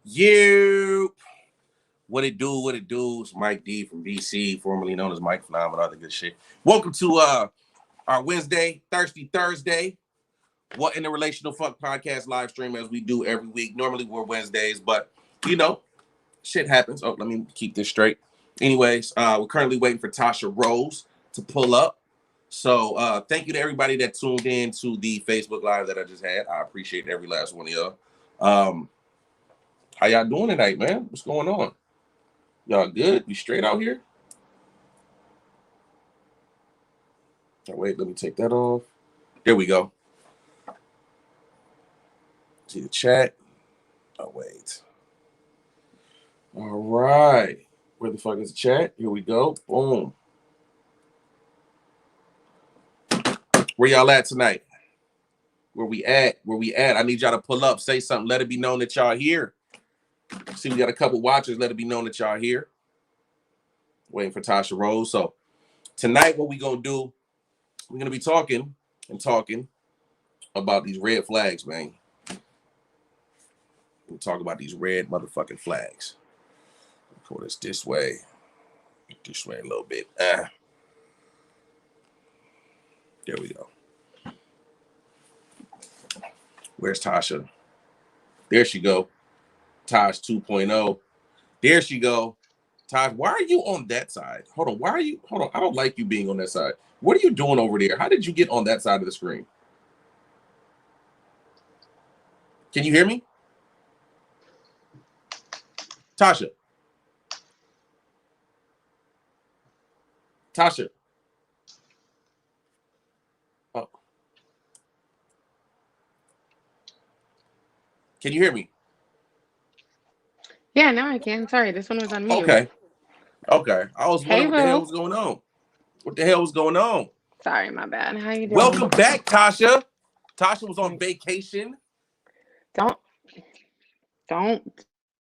You, what it do? What it do? It's Mike D from DC, formerly known as Mike Phenom and other good shit. Welcome to our Wednesday, Thirsty Thursday. What in the Relational Fuck podcast live stream as we do every week. Normally we're Wednesdays, but you know, shit happens. Oh, let me keep this straight. Anyways, we're currently waiting for Tasha Rose to pull up. So thank you to everybody that tuned in to the Facebook Live that I just had. I appreciate every last one of y'all. How y'all doing tonight, man? What's going on? Y'all good? You straight out here? Oh, wait, let me take that off. There we go. See the chat. Oh, wait. All right. Where the fuck is the chat? Here we go. Boom. Where y'all at tonight? Where we at? Where we at? I need y'all to pull up. Say something. Let it be known that y'all here. See, we got a couple watchers. Let it be known that y'all here. Waiting for Tasha Rose. So tonight, what we gonna do? We're gonna be talking about these red flags, man. We'll talk about these red motherfucking flags. Pull this way. This way a little bit. There we go. Where's Tasha? There she go. Tosh 2.0. There she go. Tosh, why are you on that side? Hold on. Hold on. I don't like you being on that side. What are you doing over there? How did you get on that side of the screen? Can you hear me? Tasha. Tasha. Oh. Can you hear me? Yeah, now I can. Sorry, this one was on mute. Okay. I was wondering what the hell was going on. What the hell was going on? Sorry, my bad. How you doing? Welcome back, Tasha. Tasha was on vacation. Don't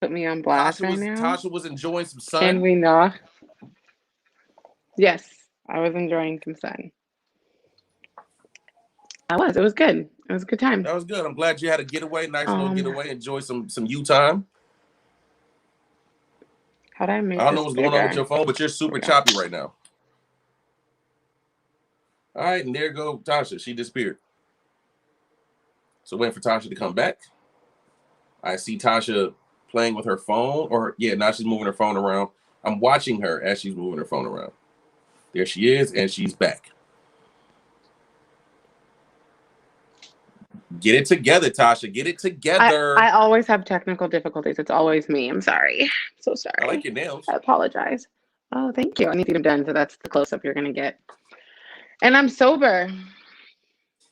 put me on blast right now. Tasha was enjoying some sun. Can we not? Yes, I was enjoying some sun. I was. It was good. It was a good time. That was good. I'm glad you had a getaway, nice little getaway. Enjoy some you time. How'd I make? I don't know what's going on with your phone, but you're super choppy right now. All right, and there go Tasha. She disappeared. So waiting for Tasha to come back. I see Tasha playing with her phone, now she's moving her phone around. I'm watching her as she's moving her phone around. There she is, and she's back. Get it together, Tasha. Get it together. I always have technical difficulties. It's always me. I'm sorry. I'm so sorry. I like your nails. I apologize. Oh, thank you. I need to get them done, so that's the close-up you're going to get. And I'm sober.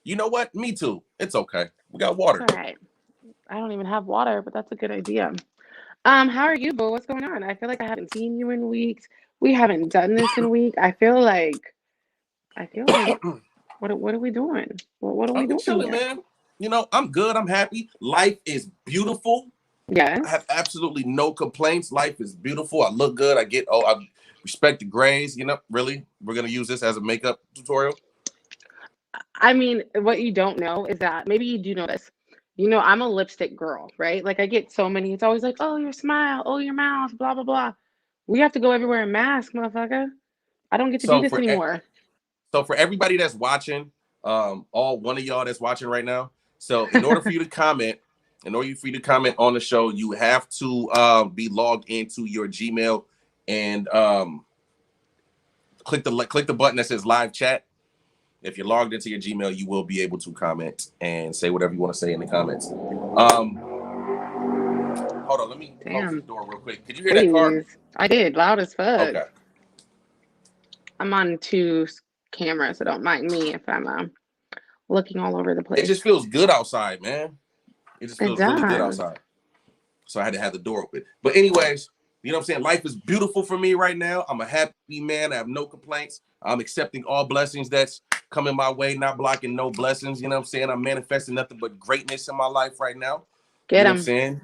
You know what? Me too. It's okay. We got water. All right. I don't even have water, but that's a good idea. How are you, Bo? What's going on? I feel like I haven't seen you in weeks. We haven't done this in weeks. I feel like what are we doing? What are we doing? Chilling, man. You know, I'm good. I'm happy. Life is beautiful. Yes. I have absolutely no complaints. Life is beautiful. I look good. I respect the grays. You know, really, we're going to use this as a makeup tutorial. I mean, what you don't know is that, maybe you do know this. You know, I'm a lipstick girl, right? Like, I get so many. It's always like, oh, your smile, oh, your mouth, blah, blah, blah. We have to go everywhere in mask, motherfucker. I don't get to do this anymore. So for everybody that's watching, all one of y'all that's watching right now, so in order for you to comment, on the show, you have to be logged into your Gmail and click the button that says live chat. If you're logged into your Gmail, you will be able to comment and say whatever you want to say in the comments. Hold on, let me close the door real quick. Did you hear that car? I did, loud as fuck. Okay. I'm on 2 cameras, so don't mind me if I'm looking all over the place. It just feels good outside, man. It just feels really good outside. So I had to have the door open. But anyways, you know what I'm saying? Life is beautiful for me right now. I'm a happy man. I have no complaints. I'm accepting all blessings that's coming my way, not blocking no blessings. You know what I'm saying? I'm manifesting nothing but greatness in my life right now. Get you know what I'm saying?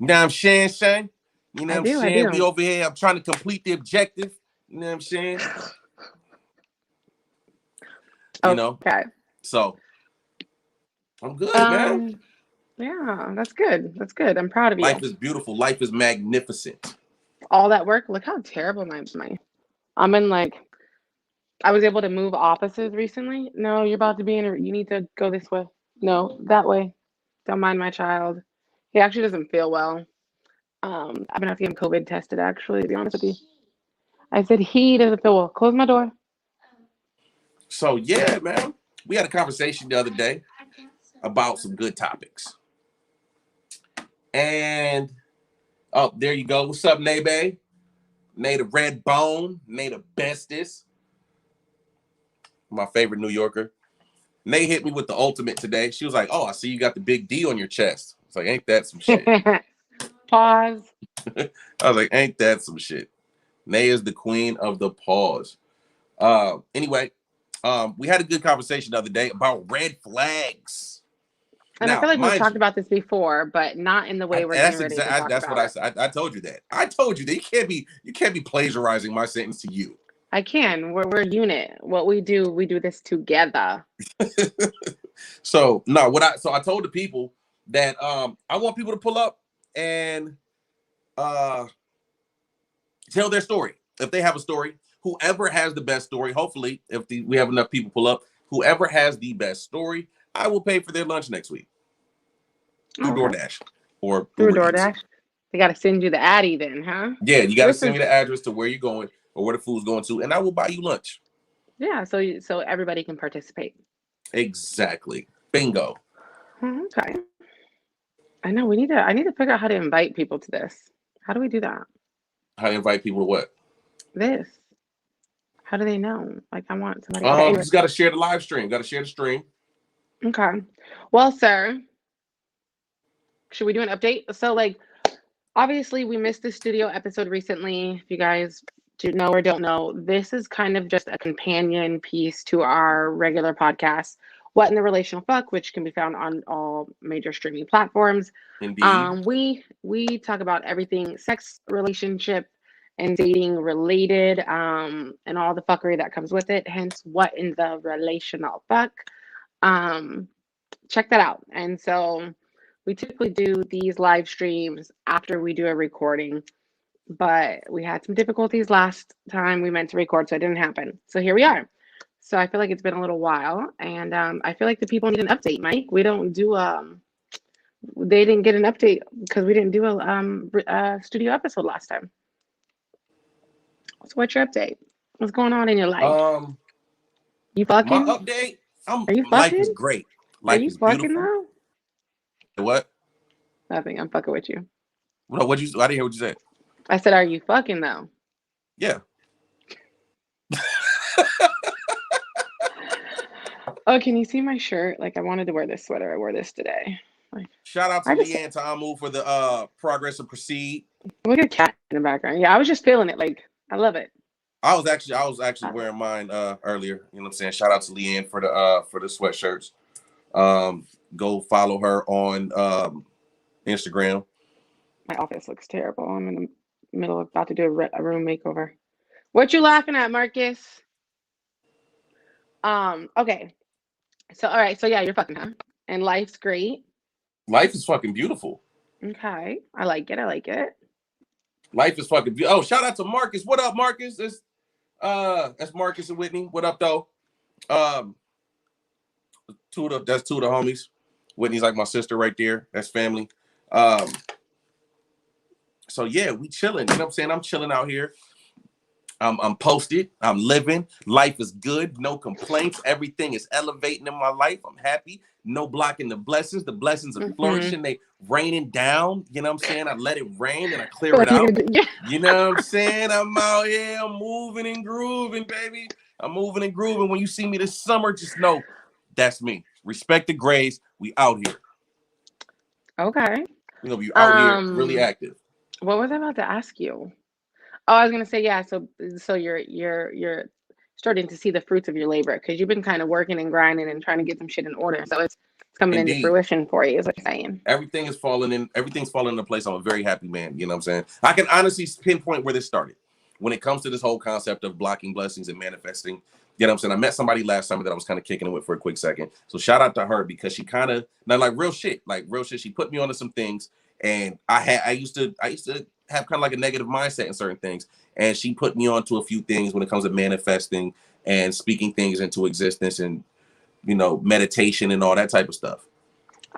You know what I'm saying, son? You know what I'm saying? We over here. I'm trying to complete the objective. You know what I'm saying? You know? Okay. So I'm good, man. Yeah, that's good. That's good. I'm proud of you. Life is beautiful. Life is magnificent. All that work. Look how terrible my. I'm in like. I was able to move offices recently. No, you're about to be in. You need to go this way. No, that way. Don't mind my child. He actually doesn't feel well. I've been having him COVID tested. Actually, to be honest with you, I said he doesn't feel well. Close my door. So yeah, man, we had a conversation the other day about some good topics. And oh, there you go. What's up, Nebe? Nay the Red Bone, Nay the Bestest. My favorite New Yorker. Nay hit me with the ultimate today. She was like, "Oh, I see you got the big D on your chest." It's like, ain't that some shit? Pause. I was like, ain't that some shit? Nay is the queen of the pause. Anyway, we had a good conversation the other day about red flags. And Now, I feel like we've mind talked you, about this before, but not in the way we're getting ready to talk that's about what I it. said. I told you that. I told you that you can't be plagiarizing my sentence to you. I can. We're a unit. What we do this together. So no, I told the people that I want people to pull up and tell their story. If they have a story, whoever has the best story, hopefully, if we have enough people pull up, whoever has the best story, I will pay for their lunch next week through DoorDash or Through Uber Eats. DoorDash. They got to send you the Addy then, huh? Yeah, you got to send me the address to where you're going or where the food's going to, and I will buy you lunch. Yeah, so everybody can participate. Exactly. Bingo. Okay. I know I need to figure out how to invite people to this. How do we do that? How to invite people to what? This. How do they know? Like I want somebody. You just got to share the live stream. Got to share the stream. Okay. Well, sir, should we do an update? So, like, obviously, we missed the studio episode recently. If you guys do know or don't know, this is kind of just a companion piece to our regular podcast, What in the Relational Fuck, which can be found on all major streaming platforms. Indeed. We talk about everything sex, relationship, and dating related, and all the fuckery that comes with it. Hence, What in the Relational Fuck. Check that out. And so we typically do these live streams after we do a recording, but we had some difficulties last time we meant to record, so it didn't happen. So here we are. So I feel like it's been a little while, and I feel like the people need an update, Mike. We don't do they didn't get an update because we didn't do a studio episode last time. So what's your update? What's going on in your life? You fucking? My update. Are you fucking? Life is great. Life Are you is fucking beautiful. though? What? Nothing. I'm fucking with you. What? I didn't hear what you said. I said, are you fucking though? Yeah. Oh, can you see my shirt? Like I wanted to wear this sweater. I wore this today. Like, shout out to Leanne Tamu for the Progress and Proceed. Look at a cat in the background. Yeah, I was just feeling it. Like I love it. I was actually wearing mine earlier. You know what I'm saying? Shout out to Leanne for the sweatshirts. Go follow her on Instagram. My office looks terrible. I'm in the middle of about to do a room makeover. What you laughing at, Marcus? Okay. So all right. So yeah, you're fucking, huh? And life's great. Life is fucking beautiful. Okay, I like it. I like it. Life is fucking beautiful. Oh, shout out to Marcus. What up, Marcus? That's Marcus and Whitney. What up, though? That's two of the homies. Whitney's like my sister right there. That's family. So yeah, we chilling. You know what I'm saying? I'm chilling out here. I'm posted. I'm living. Life is good. No complaints. Everything is elevating in my life. I'm happy. No blocking the blessings. The blessings are flourishing. They raining down. You know what I'm saying? I let it rain and I clear it out. You know what I'm saying? I'm out here. I'm moving and grooving, baby. I'm moving and grooving. When you see me this summer, just know that's me. Respect the grays. We out here. Okay. We're gonna be out here really active. What was I about to ask you? Oh, I was gonna say, yeah. So you're starting to see the fruits of your labor because you've been kind of working and grinding and trying to get some shit in order. So it's coming into fruition for you, is what you're saying. Everything's falling into place. I'm a very happy man. You know what I'm saying? I can honestly pinpoint where this started. when it comes to this whole concept of blocking blessings and manifesting, you know what I'm saying? I met somebody last summer that I was kind of kicking it with for a quick second. So shout out to her because she kind of, not like real shit. She put me onto some things, and I used to have kind of like a negative mindset in certain things, and she put me onto a few things when it comes to manifesting and speaking things into existence, and meditation and all that type of stuff.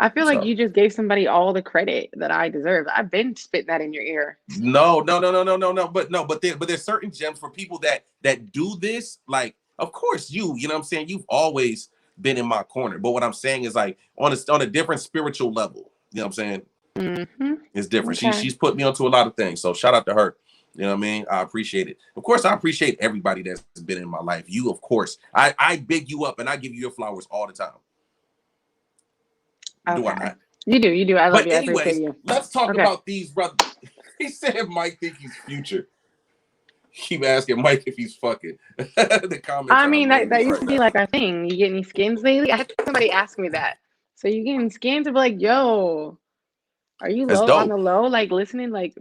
I feel like So you just gave somebody all the credit that I deserve. I've been spitting that in your ear. no. But there's certain gems for people that do this. Like, of course, you know what I'm saying? You've always been in my corner. But what I'm saying is like on a different spiritual level. You know what I'm saying? Mm-hmm. It's different. Okay. She's put me onto a lot of things. So shout out to her. You know what I mean? I appreciate it. Of course, I appreciate everybody that's been in my life. You, of course. I big you up and I give you your flowers all the time. Okay. Do I not? You do. I love But you. I appreciate anyways, you. let's talk Okay. about these brothers. He said Mike think he's future. Keep asking Mike if he's fucking. The comments. I mean, that used right to be now. like our thing. You get any skins lately? I had somebody ask me that. So you getting skins to be like, yo, are you That's low on dope. the low? Like listening, like,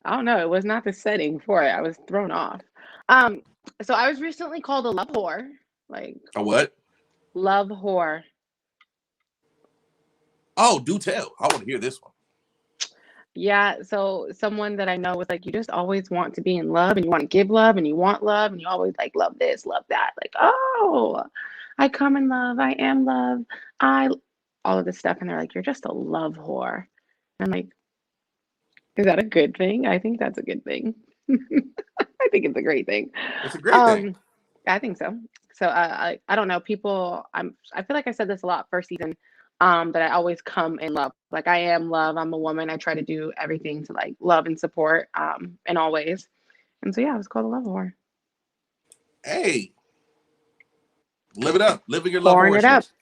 I don't know. It was not the setting for it. I was thrown off. So I was recently called a love whore. Like A what? love whore. Oh, do tell. I want to hear this one. Yeah, so someone that I know was like, you just always want to be in love and you want to give love and you want love and you always like love this, love that. Like, oh, I come in love, I am love, I all of this stuff. And they're like, you're just a love whore. And I'm like, is that a good thing? I think that's a good thing. I think it's a great thing. It's a great thing. I think so. So I don't know. People, I feel like I said this a lot first season. That I always come in love. Like I am love. I'm a woman. I try to do everything to like love and support in all ways. And so yeah, I was called a love whore. Hey, live it up. Live in your love Pouring it up. hoarseness.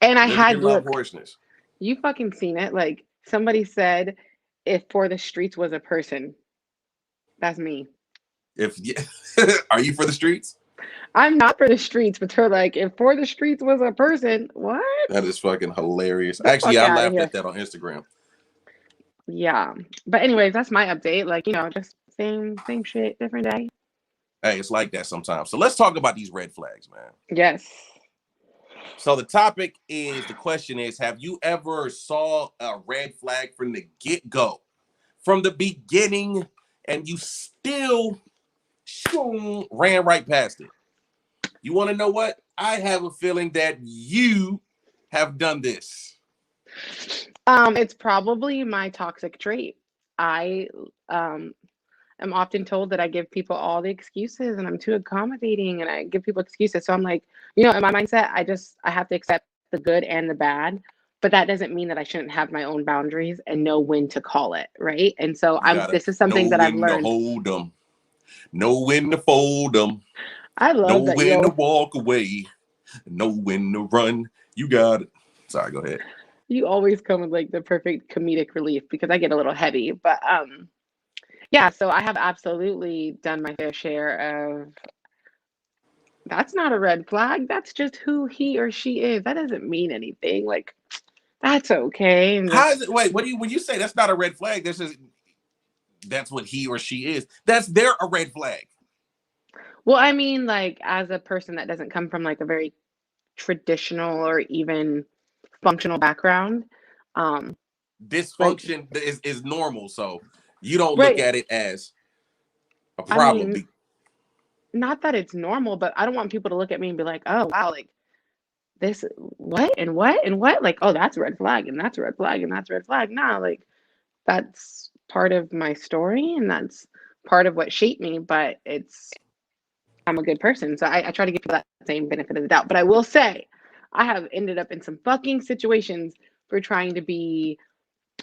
And I Live in had your love look, hoarseness. you fucking seen it. Like somebody said, if For the Streets was a person, that's me. If are you for the streets? I'm not for the streets, but they're like, if For the Streets was a person, what? That is fucking hilarious. Get the Actually, fuck I outta laughed here. at that on Instagram. Yeah. But anyways, that's my update. Like, just same shit, different day. Hey, it's like that sometimes. So let's talk about these red flags, man. Yes. So the question is, have you ever saw a red flag from the get-go, from the beginning, and you still ran right past it? You want to know what? I have a feeling that you have done this. It's probably my toxic trait. I am often told that I give people all the excuses and I'm too accommodating and I give people excuses. So I'm like, in my mindset, I have to accept the good and the bad, but that doesn't mean that I shouldn't have my own boundaries and know when to call it, right? And so this is something that I've learned. Know when to hold them, know when to fold them. I love know that. When to walk away, know when to run. You got it. Sorry, go ahead. You always come with like the perfect comedic relief because I get a little heavy, but yeah, so I have absolutely done my fair share of that's not a red flag. That's just who he or she is. That doesn't mean anything. Like that's okay. And How is it? Wait, when you say that's not a red flag? That's what he or she is. They're a red flag. Well, I mean, like as a person that doesn't come from like a very traditional or even functional background, dysfunction is normal, so you don't right. look at it as a problem. I mean, not that it's normal, but I don't want people to look at me and be like, oh wow, like this what and what and what, like, oh, that's a red flag and that's a red flag and that's a red flag. Nah, like that's part of my story and that's part of what shaped me, but I'm a good person. So I try to give people that same benefit of the doubt. But I will say, I have ended up in some fucking situations for trying to be,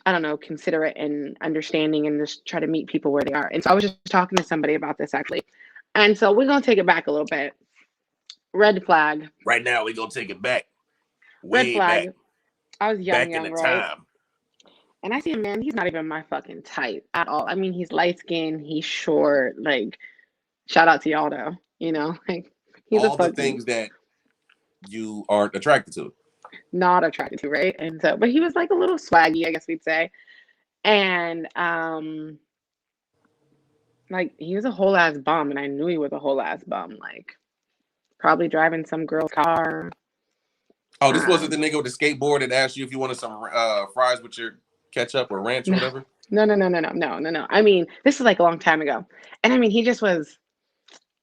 I don't know, considerate and understanding and just try to meet people where they are. And so I was just talking to somebody about this actually. And so we're going to take it back a little bit. Red flag. Right now, we're going to take it back. Red flag. Back. I was young, in the right? time. And I see a man, he's not even my fucking type at all. I mean, he's light skinned, he's short, like, shout out to y'all though, like he's all the things that you aren't attracted to. Not attracted to, right? And so, but he was like a little swaggy, I guess we'd say. And Like he was a whole ass bum, and I knew he was a whole ass bum. Like probably driving some girl's car. Oh, this wasn't the Um, nigga with the skateboard that asked you if you wanted some fries with your ketchup or ranch or no, whatever. no. I mean, this is like a long time ago, and I mean, he just was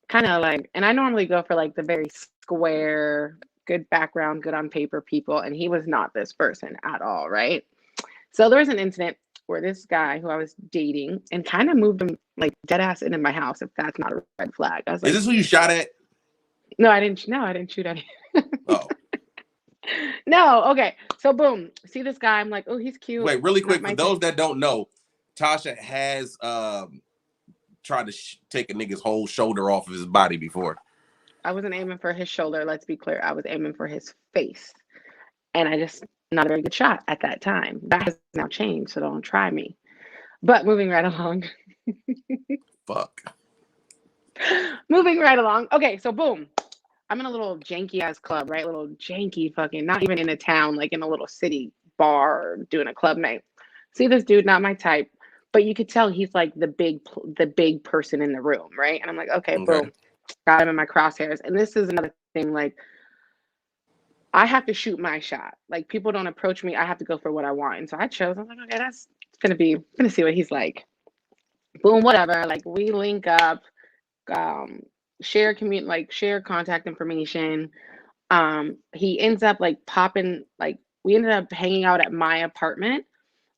kind of like, and I normally go for like the very square, good background, good on paper people, and he was not this person at all, right? So there was an incident where this guy who I was dating and kind of moved him like dead ass into my house. If that's not a red flag, I was Is like, this who you shot at? no, I didn't. No, I didn't shoot at him. Oh, No, okay. So boom, see this guy. I'm like, oh, he's cute. wait, really Not quick for my type. those that don't know, Tasha has tried to take a nigga's whole shoulder off of his body before. I wasn't aiming for his shoulder. Let's be clear. I was aiming for his face, and I just not a very good shot at that time. That has now changed, so don't try me. But moving right along. Fuck. Moving right along. Okay, so boom. I'm in a little janky ass club, right? Little janky fucking, not even in a town, like in a little city bar doing a club night. See this dude, not my type, but you could tell he's like the big person in the room, right? And I'm like, okay, Okay. boom, got him in my crosshairs. And this is another thing, like I have to shoot my shot. Like people don't approach me, I have to go for what I want. And so I chose. I was like, okay, that's gonna see what he's like. Boom, whatever. Like we link up, um, share contact information. He ends up like popping, like we ended up hanging out at my apartment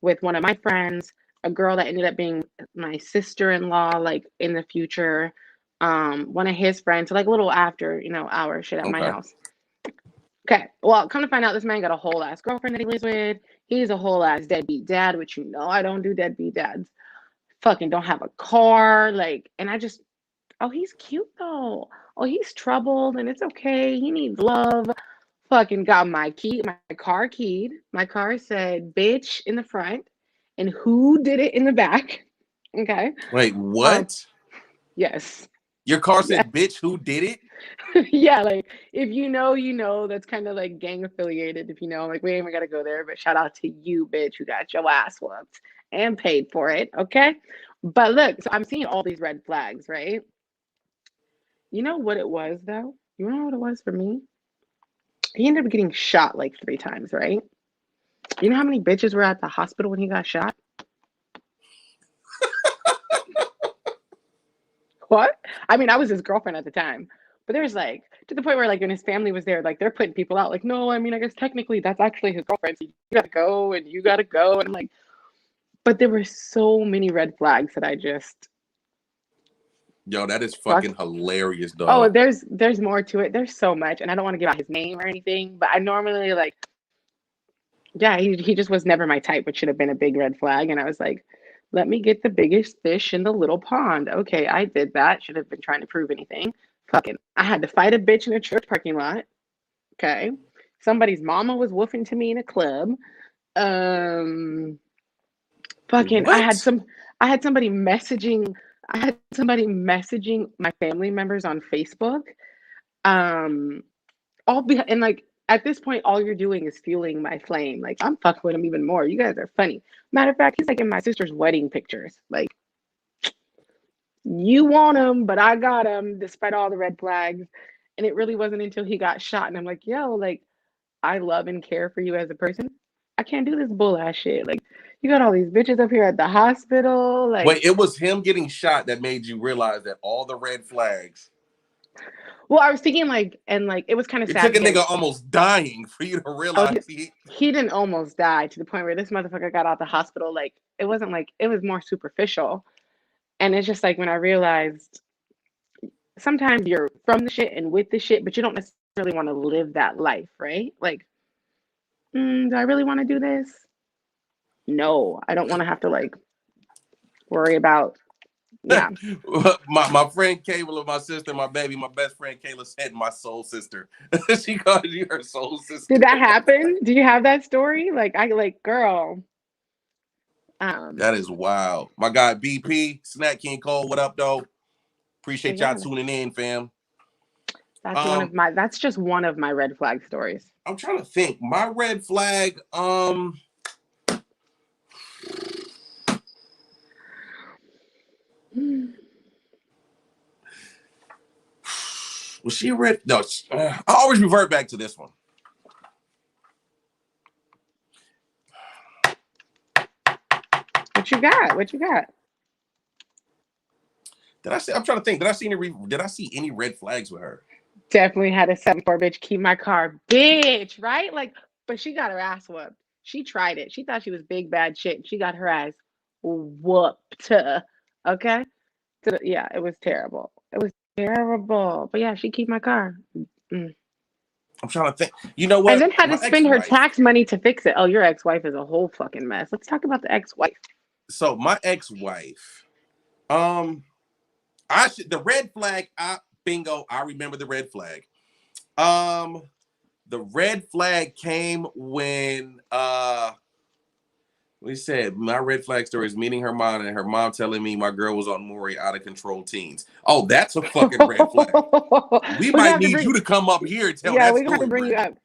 with one of my friends, a girl that ended up being my sister-in-law, like in the future, one of his friends, so like a little after, hour shit at my Okay. house. Okay, well, come to find out, this man got a whole ass girlfriend that he lives with. He's a whole ass deadbeat dad, which I don't do deadbeat dads. Fucking don't have a car, like, and I just, oh, he's cute though. Oh, he's troubled and it's okay. He needs love. Fucking got my car keyed. My car said bitch in the front and who did it in the back. Okay. Wait, what? Yes. Your car Yeah. said bitch, who did it? Yeah, like if that's kind of like gang affiliated. If like we ain't even gotta go there, but shout out to you, bitch, who got your ass whooped and paid for it. Okay. But look, so I'm seeing all these red flags, right? You know what it was though? You know what it was for me? He ended up getting shot like 3 times, right? You know how many bitches were at the hospital when he got shot? What? I mean, I was his girlfriend at the time, but there's like to the point where like when his family was there, like they're putting people out. Like, no, I mean, I guess technically that's actually his girlfriend. So you gotta go and you gotta go. And I'm like, but there were so many red flags that I just Yo, that is fuck. fucking hilarious, Oh, dog. there's more to it. There's so much, and I don't want to give out his name or anything, but I normally like, yeah, he just was never my type, which should have been a big red flag. And I was like, let me get the biggest fish in the little pond. Okay, I did that. Should have been trying to prove anything. Fucking, I had to fight a bitch in a church parking lot. Okay, somebody's mama was woofing to me in a club. Um, fucking, What? I had somebody messaging. I had somebody messaging my family members on Facebook. Um, and like at this point, all you're doing is fueling my flame. Like I'm fucking with him even more. You guys are funny. Matter of fact, he's like in my sister's wedding pictures. Like you want him, but I got him, despite all the red flags. And it really wasn't until he got shot, and I'm like, yo, like I love and care for you as a person. I can't do this bull ass shit. Like you got all these bitches up here at the hospital. Like, Wait, it was him getting shot that made you realize that all the red flags. well, I was thinking like, and like it was kind of It sad took a because nigga almost dying for you to oh, realize he didn't almost die to the point where this motherfucker got out the hospital. Like it wasn't like it was more superficial. And it's just like when I realized sometimes you're from the shit and with the shit, but you don't necessarily want to live that life, right? Like, do I really want to do this? No, I don't want to have to like worry about, yeah. my friend Kayla, my sister, my baby, my best friend Kayla said my soul sister. She called you her soul sister. Did that happen? Do you have that story? Like, girl. That is wild. My guy BP, Snack King Cole, what up, though? Appreciate y'all Yeah, tuning in, fam. that's just one of my red flag stories. I'm trying to think. My red flag, Was she a red? No, I always revert back to this one. What you got? What you got? Did I see? I'm trying to think. Did I see any red flags with her? Definitely had a 7-4 bitch keep my car, bitch. Right? Like, but she got her ass whooped. She tried it. She thought she was big bad shit. She got her ass whooped. Okay. Yeah, it was terrible. It was terrible. But yeah, she keep my car. Mm. I'm trying to think. You know And what? then had My to spend her ex-wife. tax money to fix it. Oh, your ex-wife is a whole fucking mess. Let's talk about the ex-wife. So my ex-wife, the red flag. Bingo. I remember the red flag. The red flag came when we said my red flag story is meeting her mom and her mom telling me my girl was on Maury out of control teens. Oh, that's a fucking red flag. We might need you to come up here and tell that story. Yeah, we're gonna have to bring you up.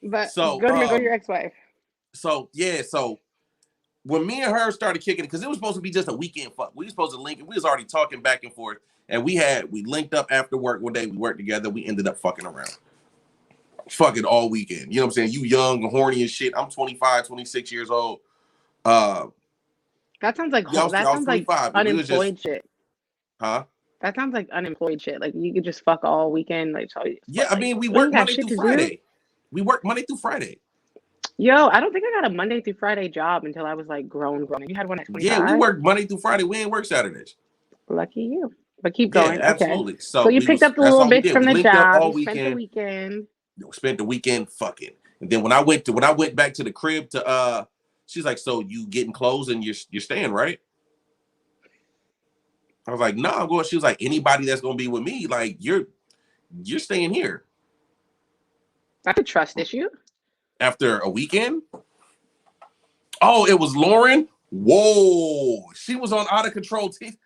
But so go to your ex-wife. So when me and her started kicking it, because it was supposed to be just a weekend fuck. We were supposed to link it. We was already talking back and forth. And we linked up after work one day. We worked together. We ended up fucking around. Fucking all weekend. You know what I'm saying? You young and horny and shit. I'm 25, 26 years old. That sounds like that sounds like unemployed shit. Huh? That sounds like unemployed shit. Like you could just fuck all weekend. Like yeah, I mean we work Monday through Friday. We work Monday through Friday. Yo, I don't think I got a Monday through Friday job until I was like grown. You had one at 25? Yeah, we work Monday through Friday. We ain't work Saturdays. Lucky you. But keep going. Yeah, absolutely. Okay. So you picked up the little bitch from the job. You spent the weekend. Spent the weekend fucking. And then when I went back to the crib to she's like, so you getting clothes and you're staying, right? I was like, no, I'm going. She was like, anybody that's gonna be with me, like you're staying here. That's a trust issue. After a weekend? Oh, it was Lauren. Whoa, she was on Out of Control teeth.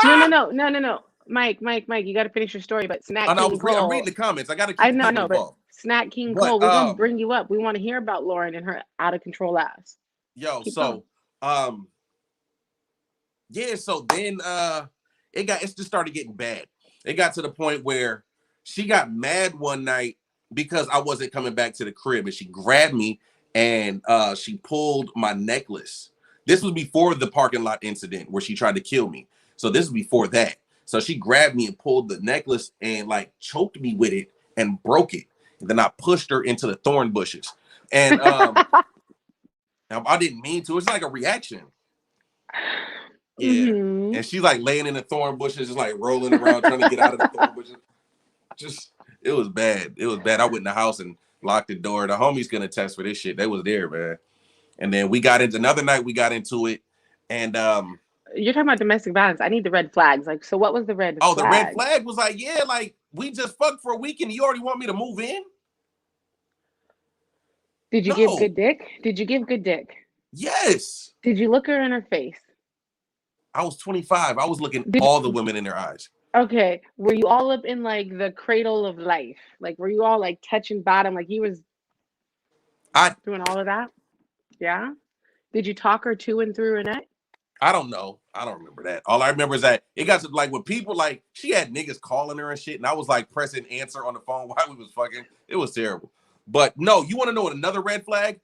No. Mike, you got to finish your story. But Snack King Cole. I'm reading the comments. I got to keep I know, but Snack King Cole, we're gonna bring you up. We want to hear about Lauren and her out of control ass. Yo, so then it just started getting bad. It got to the point where she got mad one night because I wasn't coming back to the crib, and she grabbed me and she pulled my necklace. This was before the parking lot incident where she tried to kill me. So this was before that. So she grabbed me and pulled the necklace and like choked me with it and broke it. And then I pushed her into the thorn bushes. And I didn't mean to. It's like a reaction. Yeah. Mm-hmm. And she's like laying in the thorn bushes, just like rolling around trying to get out of the thorn bushes. Just, it was bad. It was bad. I went in the house and locked the door. The homies gonna test for this shit. They was there, man. And then another night we got into it. And you're talking about domestic violence. I need the red flags. Like, so what was the red flag? The red flag was like, yeah, like we just fucked for a week and you already want me to move in? Did you give good dick? Did you give good dick? Yes. Did you look her in her face? I was 25. I was looking all the women in their eyes. Okay. Were you all up in like the cradle of life? Like, were you all like touching bottom? Like you was doing all of that? Yeah. Did you talk her to and through her neck? I don't know. I don't remember that. All I remember is that it got to like when people like she had niggas calling her and shit, and I was like pressing answer on the phone while we was fucking. It was terrible. But no, you want to know what another red flag?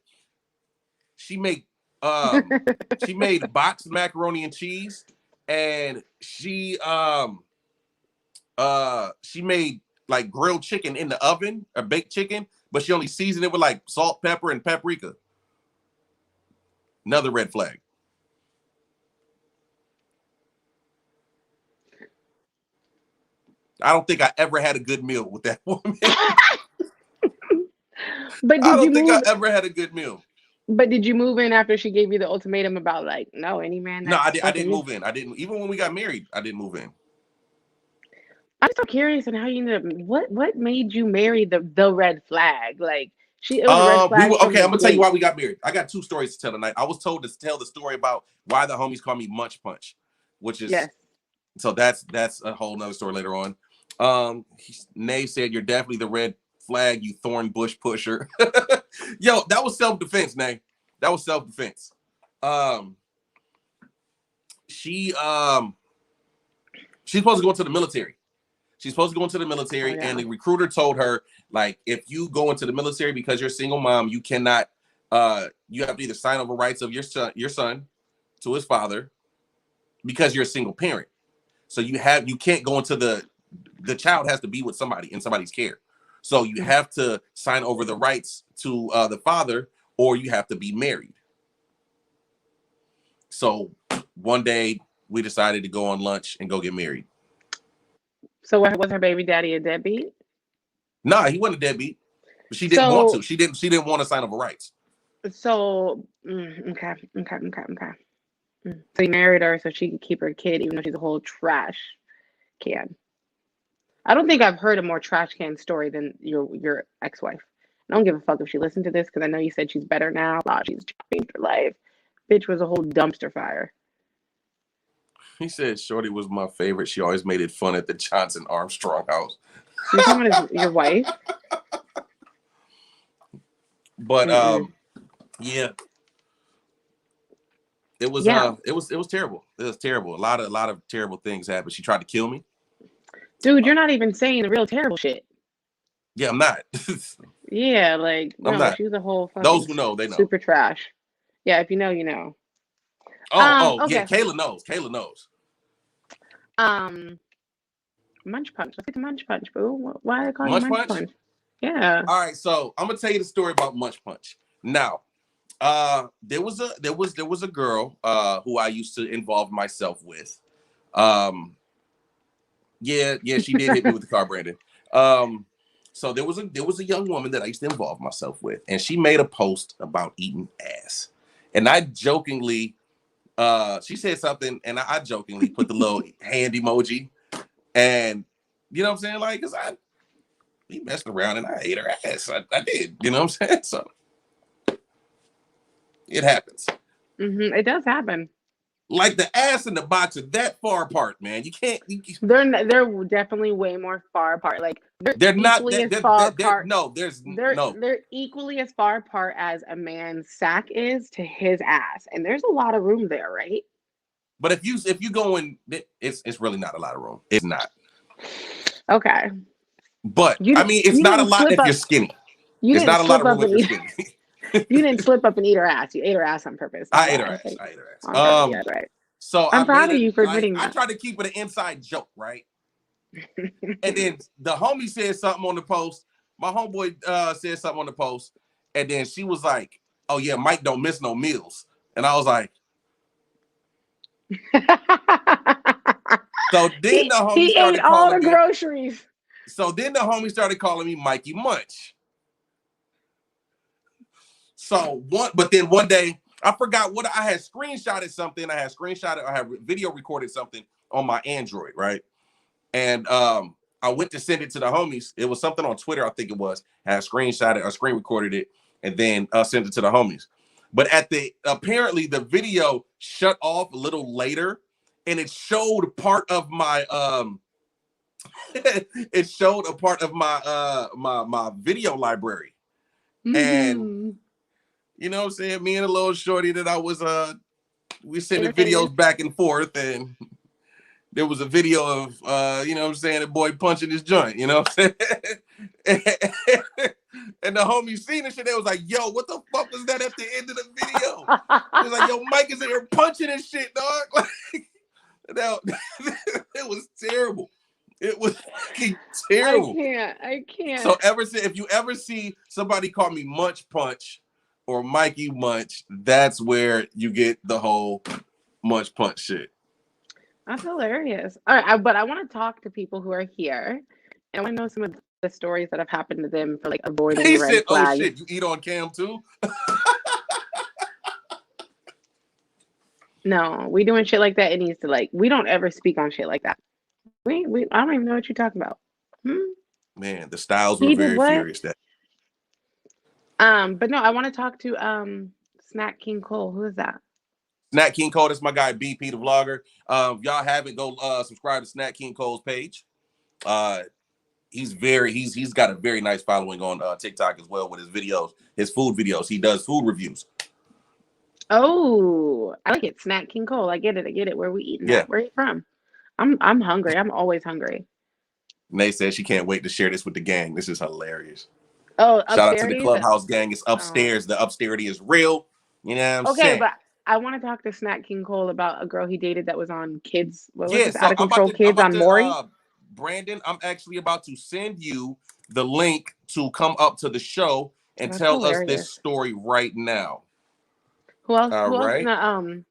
She made boxed macaroni and cheese, and she made like grilled chicken in the oven or baked chicken, but she only seasoned it with like salt, pepper, and paprika. Another red flag. I don't think I ever had a good meal with that woman. But I don't think I ever had a good meal. But did you move in after she gave you the ultimatum about like, no, any man? No, I didn't move in. I didn't. Even when we got married, I didn't move in. I'm so curious on how you ended up. What made you marry the red flag? Like it was a red flag. Okay, I'm gonna tell you why we got married. I got two stories to tell tonight. I was told to tell the story about why the homies call me Munch Punch, which is so that's a whole nother story later on. Nay said you're definitely the red flag, you thorn bush pusher. Yo, that was self-defense, Nay. That was self-defense. She's supposed to go into the military. She's supposed to go into the military, Oh, yeah. and the recruiter told her, like, if you go into the military because you're a single mom, you cannot. You have to either sign over rights of your son to his father because you're a single parent. So you can't go into the child has to be with somebody in somebody's care. So you have to sign over the rights to the father, or you have to be married. So one day we decided to go on lunch and go get married. So was her baby daddy a deadbeat? Nah, he wasn't a deadbeat. But she didn't want to. She didn't want to sign over rights. So okay. So he married her so she could keep her kid, even though she's a whole trash can. I don't think I've heard a more trash can story than your ex-wife. I don't give a fuck if she listened to this because I know you said she's better now. Wow, she's changed her life. Bitch was a whole dumpster fire. He said Shorty was my favorite. She always made it fun at the Johnson Armstrong house. You're talking about your wife? But yeah. It was terrible. It was terrible. A lot of terrible things happened. She tried to kill me. Dude, you're not even saying the real terrible shit. Yeah, I'm not. Yeah, like I'm not. She was a whole fucking Those who know, they know. Super trash. Yeah, if you know, you know. Okay. Yeah, Kayla knows. Munch Punch. Let's get to Munch Punch, boo. Why are they calling Munch you Munch Punch? Punch? Yeah. All right, so I'm gonna tell you the story about Munch Punch. Now, there was a girl who I used to involve myself with. Yeah, she did hit me with the car, Brandon. So there was a young woman that I used to involve myself with, and she made a post about eating ass. And I jokingly, she said something, and I jokingly put the little hand emoji, and you know what I'm saying, like, cause we messed around and I ate her ass. I did, you know what I'm saying? So it happens. It does happen. Like the ass and the box are that far apart, man. You can't. They're definitely way more far apart. Like They're not equally they're, as far they're, apart. no, there's no. They're equally as far apart as a man's sack is to his ass, and there's a lot of room there, right? But if you go in, it's really not a lot of room. It's not. Okay. But I mean, it's not a lot if you're skinny. It's not a lot of room if you're skinny. You didn't slip up and eat her ass. You ate her ass on purpose. I ate her ass. Yeah, right. So I'm proud of you for admitting that. I tried to keep it an inside joke, right? And then the homie said something on the post. My homeboy said something on the post, and then she was like, "Oh yeah, Mike don't miss no meals," and I was like, so then the homie he started ate all the calling me, groceries. So then the homie started calling me Mikey Munch. But then one day I forgot what I had screenshotted something. I had video recorded something on my Android, right? And I went to send it to the homies. It was something on Twitter, I think it was. I had screenshot it or screen recorded it and then sent it to the homies. But apparently the video shut off a little later, and it showed part of my it showed a part of my my video library. And you know what I'm saying? Me and a little shorty that I was we sending videos back and forth, and there was a video of you know what I'm saying, the boy punching his joint, you know what I'm saying? And the homie seen this shit, they was like, yo, what the fuck was that at the end of the video? It was like, yo, Mike is in here punching his shit, dog. Like, it was terrible. It was fucking terrible. I can't. So if you ever see somebody call me Munch Punch or Mikey Munch, that's where you get the whole Munch Punch shit. That's hilarious. All right, but I want to talk to people who are here, and I want to know some of the stories that have happened to them for like avoiding He red said, flags. "Oh shit, you eat on cam too?" No, we doing shit like that. It needs to like we don't ever speak on shit like that. I don't even know what you're talking about. Man, the styles were very furious. But no, I want to talk to Snack King Cole. Who is that? Snack King Cole, that's my guy BP the vlogger. If y'all haven't, go subscribe to Snack King Cole's page. He's got a very nice following on TikTok as well with his videos, his food videos. He does food reviews. Oh, I like it. Snack King Cole. I get it. Where we eating? Yeah. Where are you from? I'm hungry. I'm always hungry. Nay says she can't wait to share this with the gang. This is hilarious. Oh, Shout out to the upstairs. Clubhouse gang. It's upstairs. The upsterity is real. You know what I'm Okay, saying? but I want to talk to Snack King Cole about a girl he dated that was on Kids. What was Yeah, this? so Out of Control Kids on Maury. Brandon, I'm actually about to send you the link to come up to the show and That's tell us hilarious. this story right now. Who else? All Who else right. in the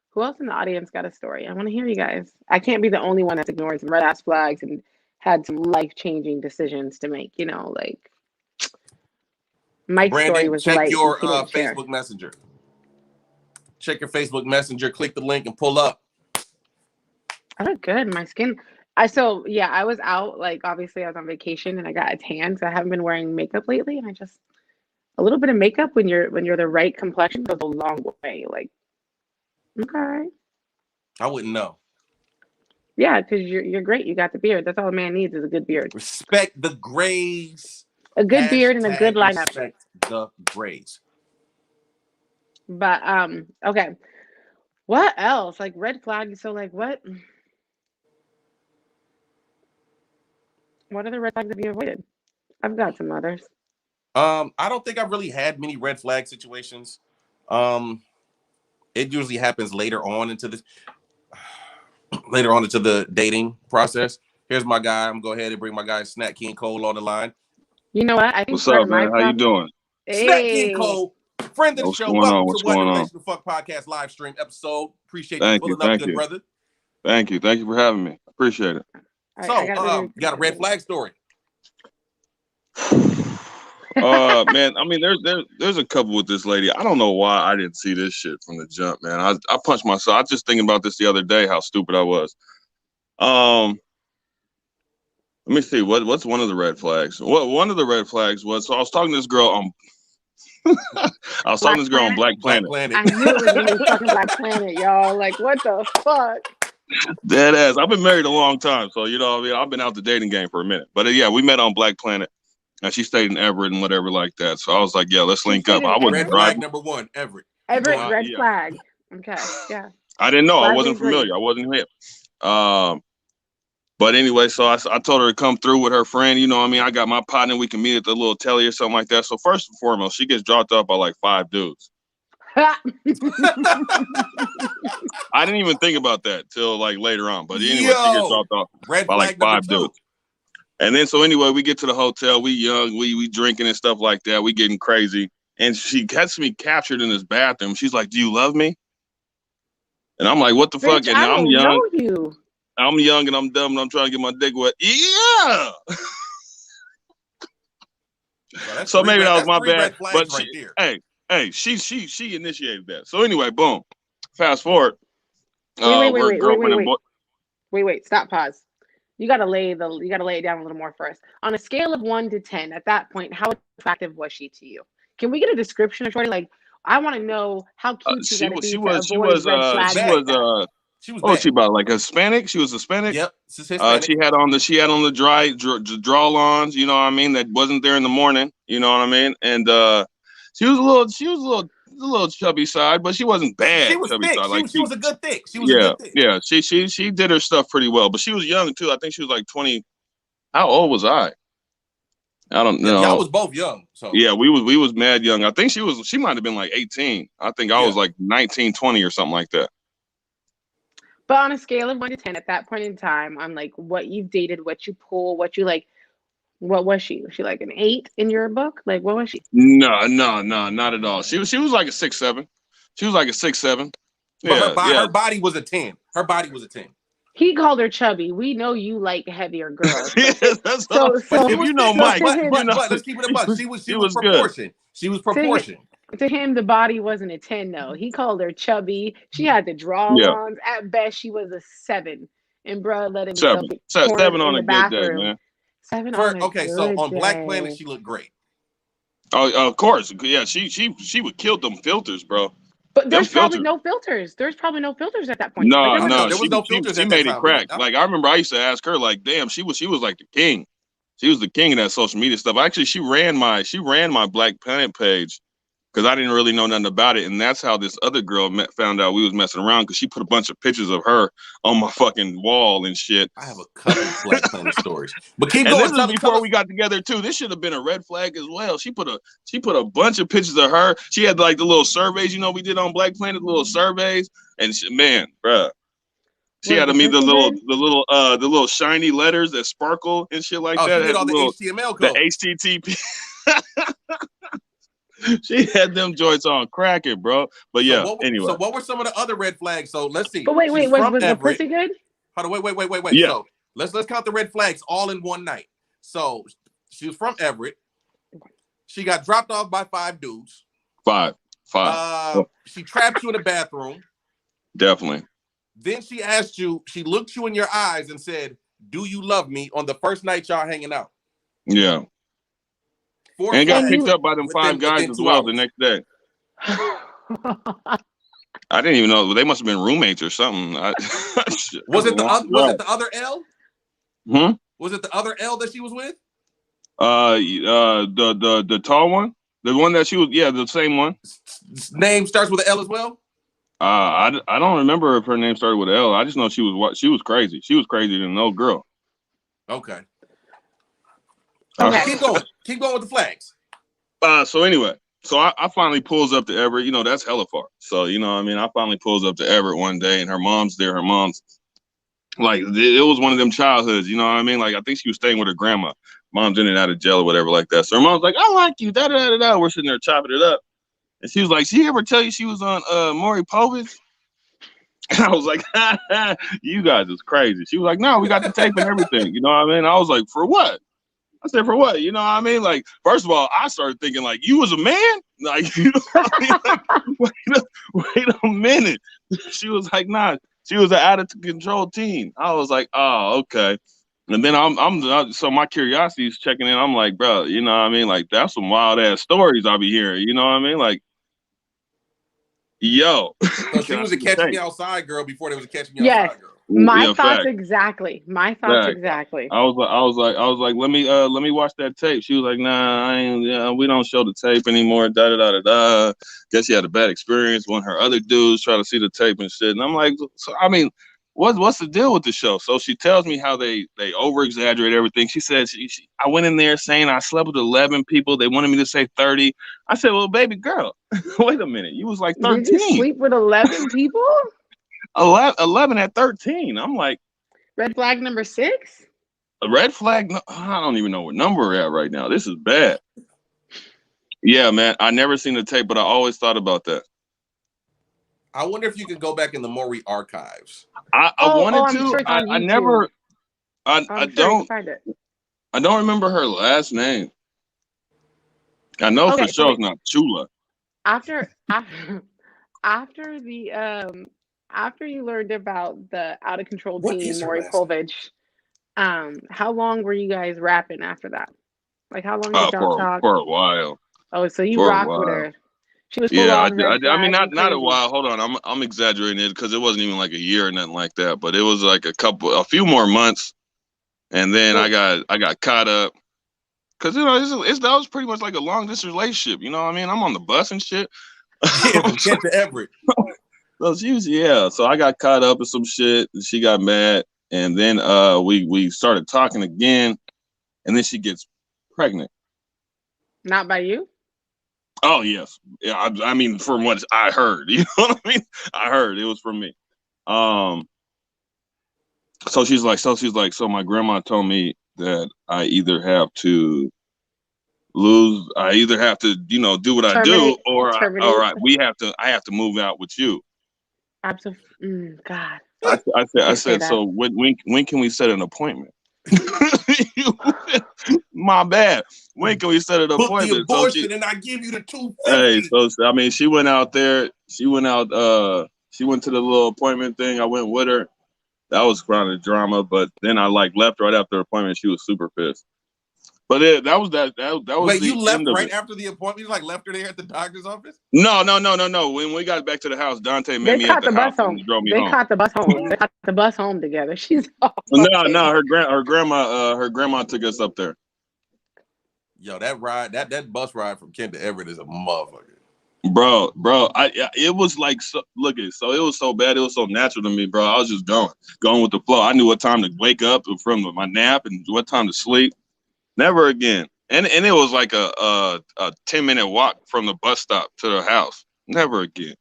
Who else in the audience got a story? I want to hear you guys. I can't be the only one that's ignored some red ass flags and had some life changing decisions to make. You know, like Mike's story Brandon, was check light. your He didn't share. Facebook Messenger. Check your Facebook Messenger. Click the link and pull up. I look good. My skin. I was out. Like obviously, I was on vacation and I got a tan, so I haven't been wearing makeup lately. And I just a little bit of makeup when you're the right complexion goes a long way. Like, okay, I wouldn't know. yeah, because you're great. You got the beard. That's all a man needs is a good beard. Respect the grays. A good beard and a good lineup. Respect the grays. But okay. What else? Like red flag. So like what? What other red flags have you avoided? I've got some others. I don't think I've really had many red flag situations. It usually happens later on into the dating process. Here's my guy. I'm gonna go ahead and bring my guy Snack King Cole on the line. You know what? I think what's up, man? How you doing? Snack King Cole, friend of the What's show. going Welcome on? What's to What going on? Relation to Fuck podcast live stream episode. Appreciate Thank you you, pulling up, thank good you. brother. Thank you for having me. Appreciate it. So, you got a red flag story. Man, I mean, there's a couple with this lady. I don't know why I didn't see this shit from the jump, man. I punched myself. I was just thinking about this the other day, how stupid I was. Let me see. What's one of the red flags? One of the red flags was, so I was talking to this girl on Black Planet. I knew it was gonna be fucking Black Planet, y'all. Like, what the fuck? Dead ass. I've been married a long time, so you know what I mean. I've been out the dating game for a minute. But yeah, we met on Black Planet. And she stayed in Everett and whatever like that. So I was like, yeah, let's link up. I wasn't red flag number one, Everett. Everett, red flag. Okay, yeah. I didn't know. I wasn't familiar. I wasn't hip. But anyway, so I told her to come through with her friend. You know what I mean? I got my partner. We can meet at the little telly or something like that. So first and foremost, she gets dropped off by like 5 dudes. I didn't even think about that till like later on. But anyway, she gets dropped off by like 5 dudes. And then so anyway, we get to the hotel. We young, we drinking and stuff like that. We getting crazy. And she gets me captured in this bathroom. She's like, "Do you love me?" And I'm like, "What the fuck?" And I'm young. I'm young and I'm dumb and I'm trying to get my dick wet. Yeah. Well, so maybe that was my bad. But right she initiated that. So anyway, boom. Fast forward. Wait. Stop. Pause. You gotta lay it down a little more first. On a scale of 1 to 10, at that point, how attractive was she to you? Can we get a description of Shorty? Like, I want to know how cute she was. She was about like Hispanic? She was Hispanic. Yep. Hispanic. She had on the dry draw-ons, you know what I mean, that wasn't there in the morning, you know what I mean? And she was a little chubby side, but she wasn't bad. She was thick. She was a good thick. She was a good thick. Yeah. She did her stuff pretty well, but she was young too. I think she was like 20. How old was I? I don't know. Y'all was both young. So yeah, we was mad young. I think she might have been like 18. I think I was like 19, 20 or something like that. But on a scale of 1 to 10, at that point in time, on like what you've dated, what you pull, what you like, what was she? Was she like an 8 in your book? Like, what was she? No, not at all. She was like a 6'7". She was like a 6'7". But her body was a 10. Her body was a 10. He called her chubby. We know you like heavier girls. That's so you know Mike. But let's keep it a buck. She was proportioned. She was proportioned. To him, the body wasn't a 10, though. He called her chubby. She had the draw-ons. At best, she was a 7. And bro, let him 7 on a good day, man. 7 on a good day. So on Black Planet, she looked great. Oh, of course. Yeah, she would kill them filters, bro. But there's probably no filters. There's probably no filters at that point. No, there was no filters. She made it crack. Like I remember, I used to ask her, like, "Damn, she was like the king. She was the king of that social media stuff." Actually, she ran my Black Planet page because I didn't really know nothing about it. And that's how this other girl found out we was messing around, because she put a bunch of pictures of her on my fucking wall and shit. I have a couple Black Planet stories, but keep and going. This is before we got together too. This should have been a red flag as well. She put a bunch of pictures of her. She had like the little surveys, you know, we did on Black Planet, the little surveys, and man, bruh. She had me the little shiny letters that sparkle and shit like that. She did all the HTML code. The HTTP. She had them joints on cracking, bro. But yeah, anyway. So what were some of the other red flags? So let's see. But wait, was the pussy good? Hold on, wait. Yeah. So let's count the red flags all in one night. So she was from Everett. She got dropped off by 5 dudes. Five. She trapped you in the bathroom. Definitely. Then she asked you, she looked you in your eyes and said, "Do you love me?" on the first night y'all hanging out. Yeah. And got picked up by them 5 guys as well the next day. I didn't even know. They must have been roommates or something. Was it the other L? Hmm? Was it the other L that she was with? The tall one? The one that she was, the same one. Name starts with an L as well? I don't remember if her name started with L. I just know she was crazy. She was crazier than no girl. Okay. Okay. Keep going with the flags. So anyway, I finally pulls up to Everett. You know, that's hella far. So, you know what I mean? I finally pulls up to Everett one day, and her mom's there. Her mom's, like, it was one of them childhoods. You know what I mean? Like, I think she was staying with her grandma. Mom's in and out of jail or whatever like that. So her mom's like, "I like you, da-da-da-da-da." We're sitting there chopping it up. And she was like, "She ever tell you she was on Maury Povich?" And I was like, "You guys is crazy." She was like, "No, we got the tape and everything." You know what I mean? I was like, "For what?" I said, "For what?" You know what I mean? Like, first of all, I started thinking, like, you was a man? Like, you know what I mean? Like, wait a minute. She was like, "Nah, she was an out-of-control teen." I was like, "Oh, okay." And then so my curiosity is checking in. I'm like, bro, you know what I mean? Like, that's some wild ass stories I'll be hearing. You know what I mean? Like, yo. So she was a catch me outside girl before there was a catch me outside girl. My thoughts exactly. Exactly. I was like, let me watch that tape. She was like, "Nah, I ain't. We don't show the tape anymore." Da da da da da. Guess she had a bad experience when her other dudes try to see the tape and shit. And I'm like, so I mean, what's the deal with the show? So she tells me how they over exaggerate everything. She said I went in there saying I slept with 11 people. They wanted me to say 30. I said, "Well, baby girl, wait a minute. You was like 13. Did you sleep with 11 people? 11 at 13. I'm like, red flag number 6? A red flag? No, I don't even know what number we're at right now. This is bad. Yeah, man. I never seen the tape, but I always thought about that. I wonder if you could go back in the Maury archives. I wanted to. Sure I never. I don't remember her last name. I know for sure it's not Chula. After you learned about the out of control teen Maury Povich, how long were you guys rapping after that? Like, how long did y'all talk? For a while. Oh, so you rocked with her. She was I mean, not a while. Hold on, I'm exaggerating it because it wasn't even like a year or nothing like that. But it was like a few more months, and then I got caught up because, you know, that was pretty much like a long distance relationship. You know what I mean? I'm on the bus and shit. Get to Everett. So I got caught up in some shit. And she got mad, and then we started talking again, and then she gets pregnant. Not by you? Oh yes, yeah. I mean, from what I heard, you know what I mean. I heard it was from me. So she's like, so my grandma told me that I either have to, you know, do what I do, or I have to move out with you. Absolutely, God. I said, so when can we set an appointment? My bad. When can we set an appointment? Book the abortion, and I give you the $250. Hey, so I mean, she went out there. She went to the little appointment thing. I went with her. That was kind of drama, but then I left right after the appointment. She was super pissed. But that was. Wait, you left right after the appointment? You left her there at the doctor's office? No. When we got back to the house, Dante met me at the house and drove me home. They caught the bus home. They caught the bus home together. She's no. Her grandma took us up there. Yo, that bus ride from Kent to Everett is a motherfucker. Bro, it was like, so it was so bad, it was so natural to me, bro. I was just going with the flow. I knew what time to wake up from my nap and what time to sleep. Never again. And it was like a 10-minute walk from the bus stop to the house. Never again.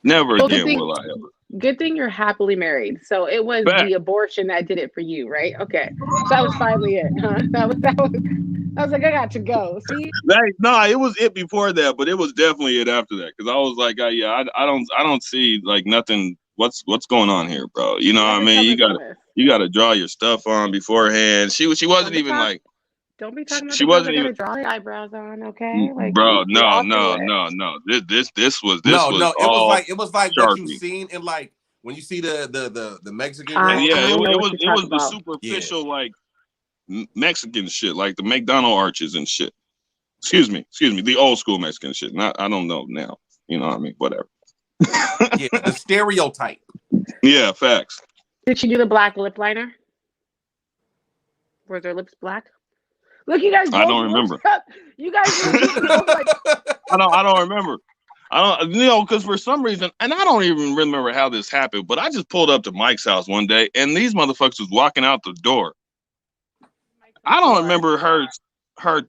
Never again will I ever. Good thing you're happily married. So it was the abortion that did it for you, right? Okay. So that was finally it, huh? That was I was like, I got to go. See? It was it before that, but it was definitely it after that. Because I was like, I don't see like nothing. What's going on here, bro? You know what I mean? You gotta draw your stuff on beforehand. She wasn't even like. Don't be talking about she wasn't even draw the eyebrows on, okay? Like, bro, no. This was it was like Sharpie. What you've seen in like when you see the Mexican girl. It was the superficial like Mexican shit, like the McDonald arches and shit. Excuse me, the old school Mexican shit. I don't know now. You know what I mean? Whatever. Yeah, the stereotype. Yeah, facts. Did she do the black lip liner? Were their lips black? Look, you guys. I don't remember. You guys. Like... I don't remember. I don't, because for some reason, and I don't even remember how this happened, but I just pulled up to Mike's house one day, and these motherfuckers was walking out the door. I don't remember her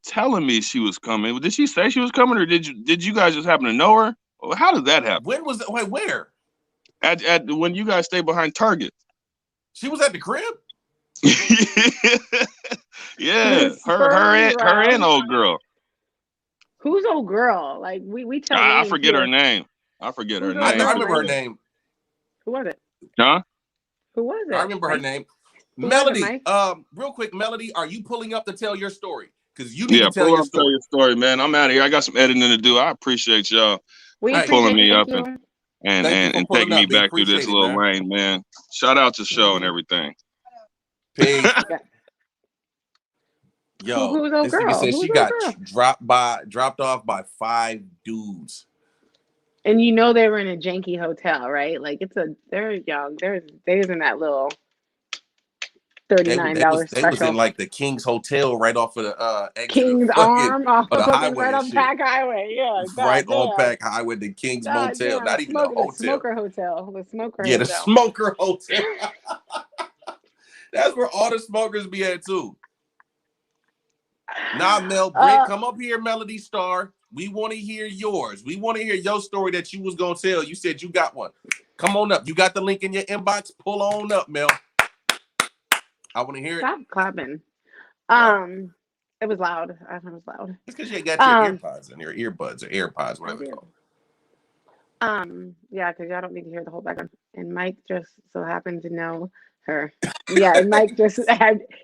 telling me she was coming. Did she say she was coming, or did you guys just happen to know her? How did that happen? When was it? Wait, where? At when you guys stayed behind Target. She was at the crib. Yeah, her and old girl. Who's old girl? Like we tell. I forget her name. I forget her name. I remember her name. Who was it? Huh? Who was it? I remember her name. Melody. Real quick, Melody, are you pulling up to tell your story? Because you need to tell your story. Tell your story, man. I'm out of here. I got some editing to do. I appreciate y'all pulling me up and taking me back through this little lane, man. Shout out to the show and everything. Peace. Yo, who's old girl? Said she got dropped off by 5 dudes. And you know they were in a janky hotel, right? Like they're young. They're in that little $39 special. They was in like the King's Hotel right off of the King's Arm off of the highway, right on Pack Highway. Yeah, right on Pack Highway, the King's Motel, not even a hotel. The Smoker Hotel. The Smoker Hotel. The Smoker Hotel. That's where all the smokers be at too. Nah, Mel, come up here, Melody Star. We want to hear yours. We want to hear your story that you was gonna tell. You said you got one. Come on up. You got the link in your inbox. Pull on up, Mel. I want to hear it. Stop clapping. It was loud. I thought it was loud. It's because you got your earpods in your earbuds or AirPods, whatever it's called. Yeah, because y'all don't need to hear the whole background. And Mike just so happened to know her. Yeah, and Mike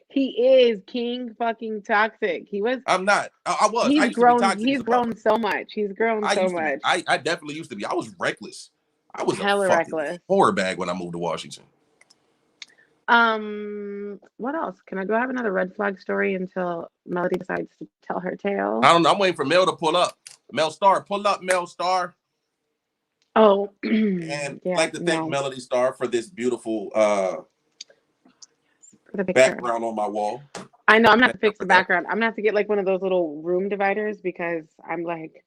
he is king fucking toxic. He was. I'm not. I was. He's grown. He's grown so much. He's grown so much. I definitely used to be. I was reckless. I was hella reckless. Horror bag when I moved to Washington. What else? Can I go have another red flag story until Melody decides to tell her tale? I don't know. I'm waiting for Mel to pull up. Mel Star, pull up, Mel Star. Oh, and I'd like to thank Melody Star for this beautiful the background on my wall. I know I'm gonna have to fix the background. I'm gonna have to get like one of those little room dividers because I'm like,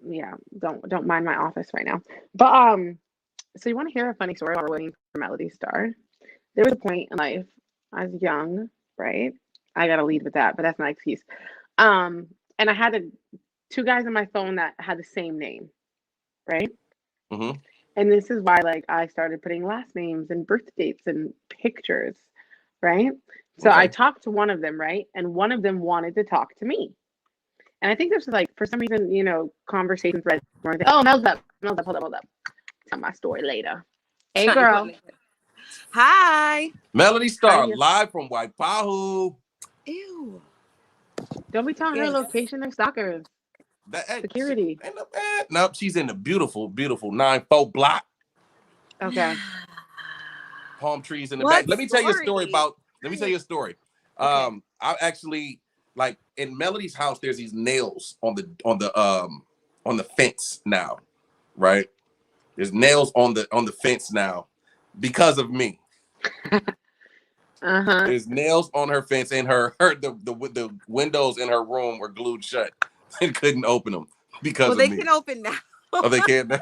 yeah, don't mind my office right now. But so you want to hear a funny story while we're waiting for Melody Star? There was a point in life, I was young, right? I gotta lead with that, but that's my excuse. And I had 2 guys on my phone that had the same name, right? Mm-hmm. And this is why, like, I started putting last names and birth dates and pictures, right? So I talked to one of them, right? And one of them wanted to talk to me. And I think this was like, for some reason, you know, conversation threads. Oh, Mel's up. Hold up. Tell my story later. Hey, girl. Hi. Melody Star, live from Waipahu. Ew. Don't be telling her location. They're stalkers. Security. Nope, she's in the beautiful, beautiful 9-4 block. Okay. Palm trees in the back. Let me tell you a story. Okay. I actually, like, in Melody's house, there's these nails on the fence now, right? There's nails on the fence now because of me. There's nails on her fence, and the windows in her room were glued shut and couldn't open them. Because well, of they me. can open now. Oh, they can now.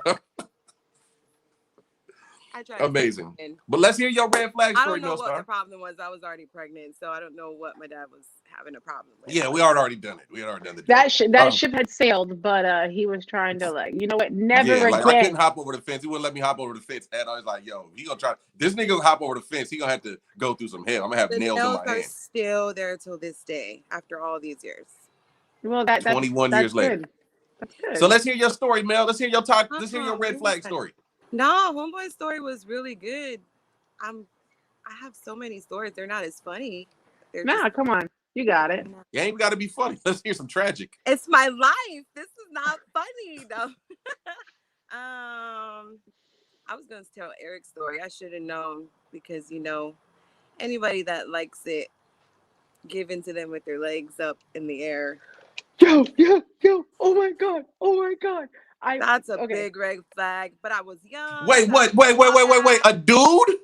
I tried. Amazing. But let's hear your red flag I story, don't know what Millstar. the problem was. I was already pregnant, so I don't know what my dad was having a problem with. Yeah, we had already done it. We had already done the that ship had sailed, but he was trying to like, you know what? Never yeah, again. Like I couldn't hop over the fence. He wouldn't let me hop over the fence. And I was like, yo, he gonna try. This nigga gonna hop over the fence. He gonna have to go through some hell. I'm gonna have nails in my hand. Still there till this day after all these years. Well, that's 21 years later. Good. That's good. So let's hear your story, Mel. Let's hear your talk. Let's hear your red flag story. No, homeboy's story was really good. I have so many stories. They're not as funny. Come on. You got it. You ain't got to be funny. Let's hear some tragic. It's my life. This is not funny though. I was gonna tell Eric's story. I should have known because anybody that likes it given to them with their legs up in the air. Yo. Oh my god. That's a big red flag. But I was young. Wait. A dude?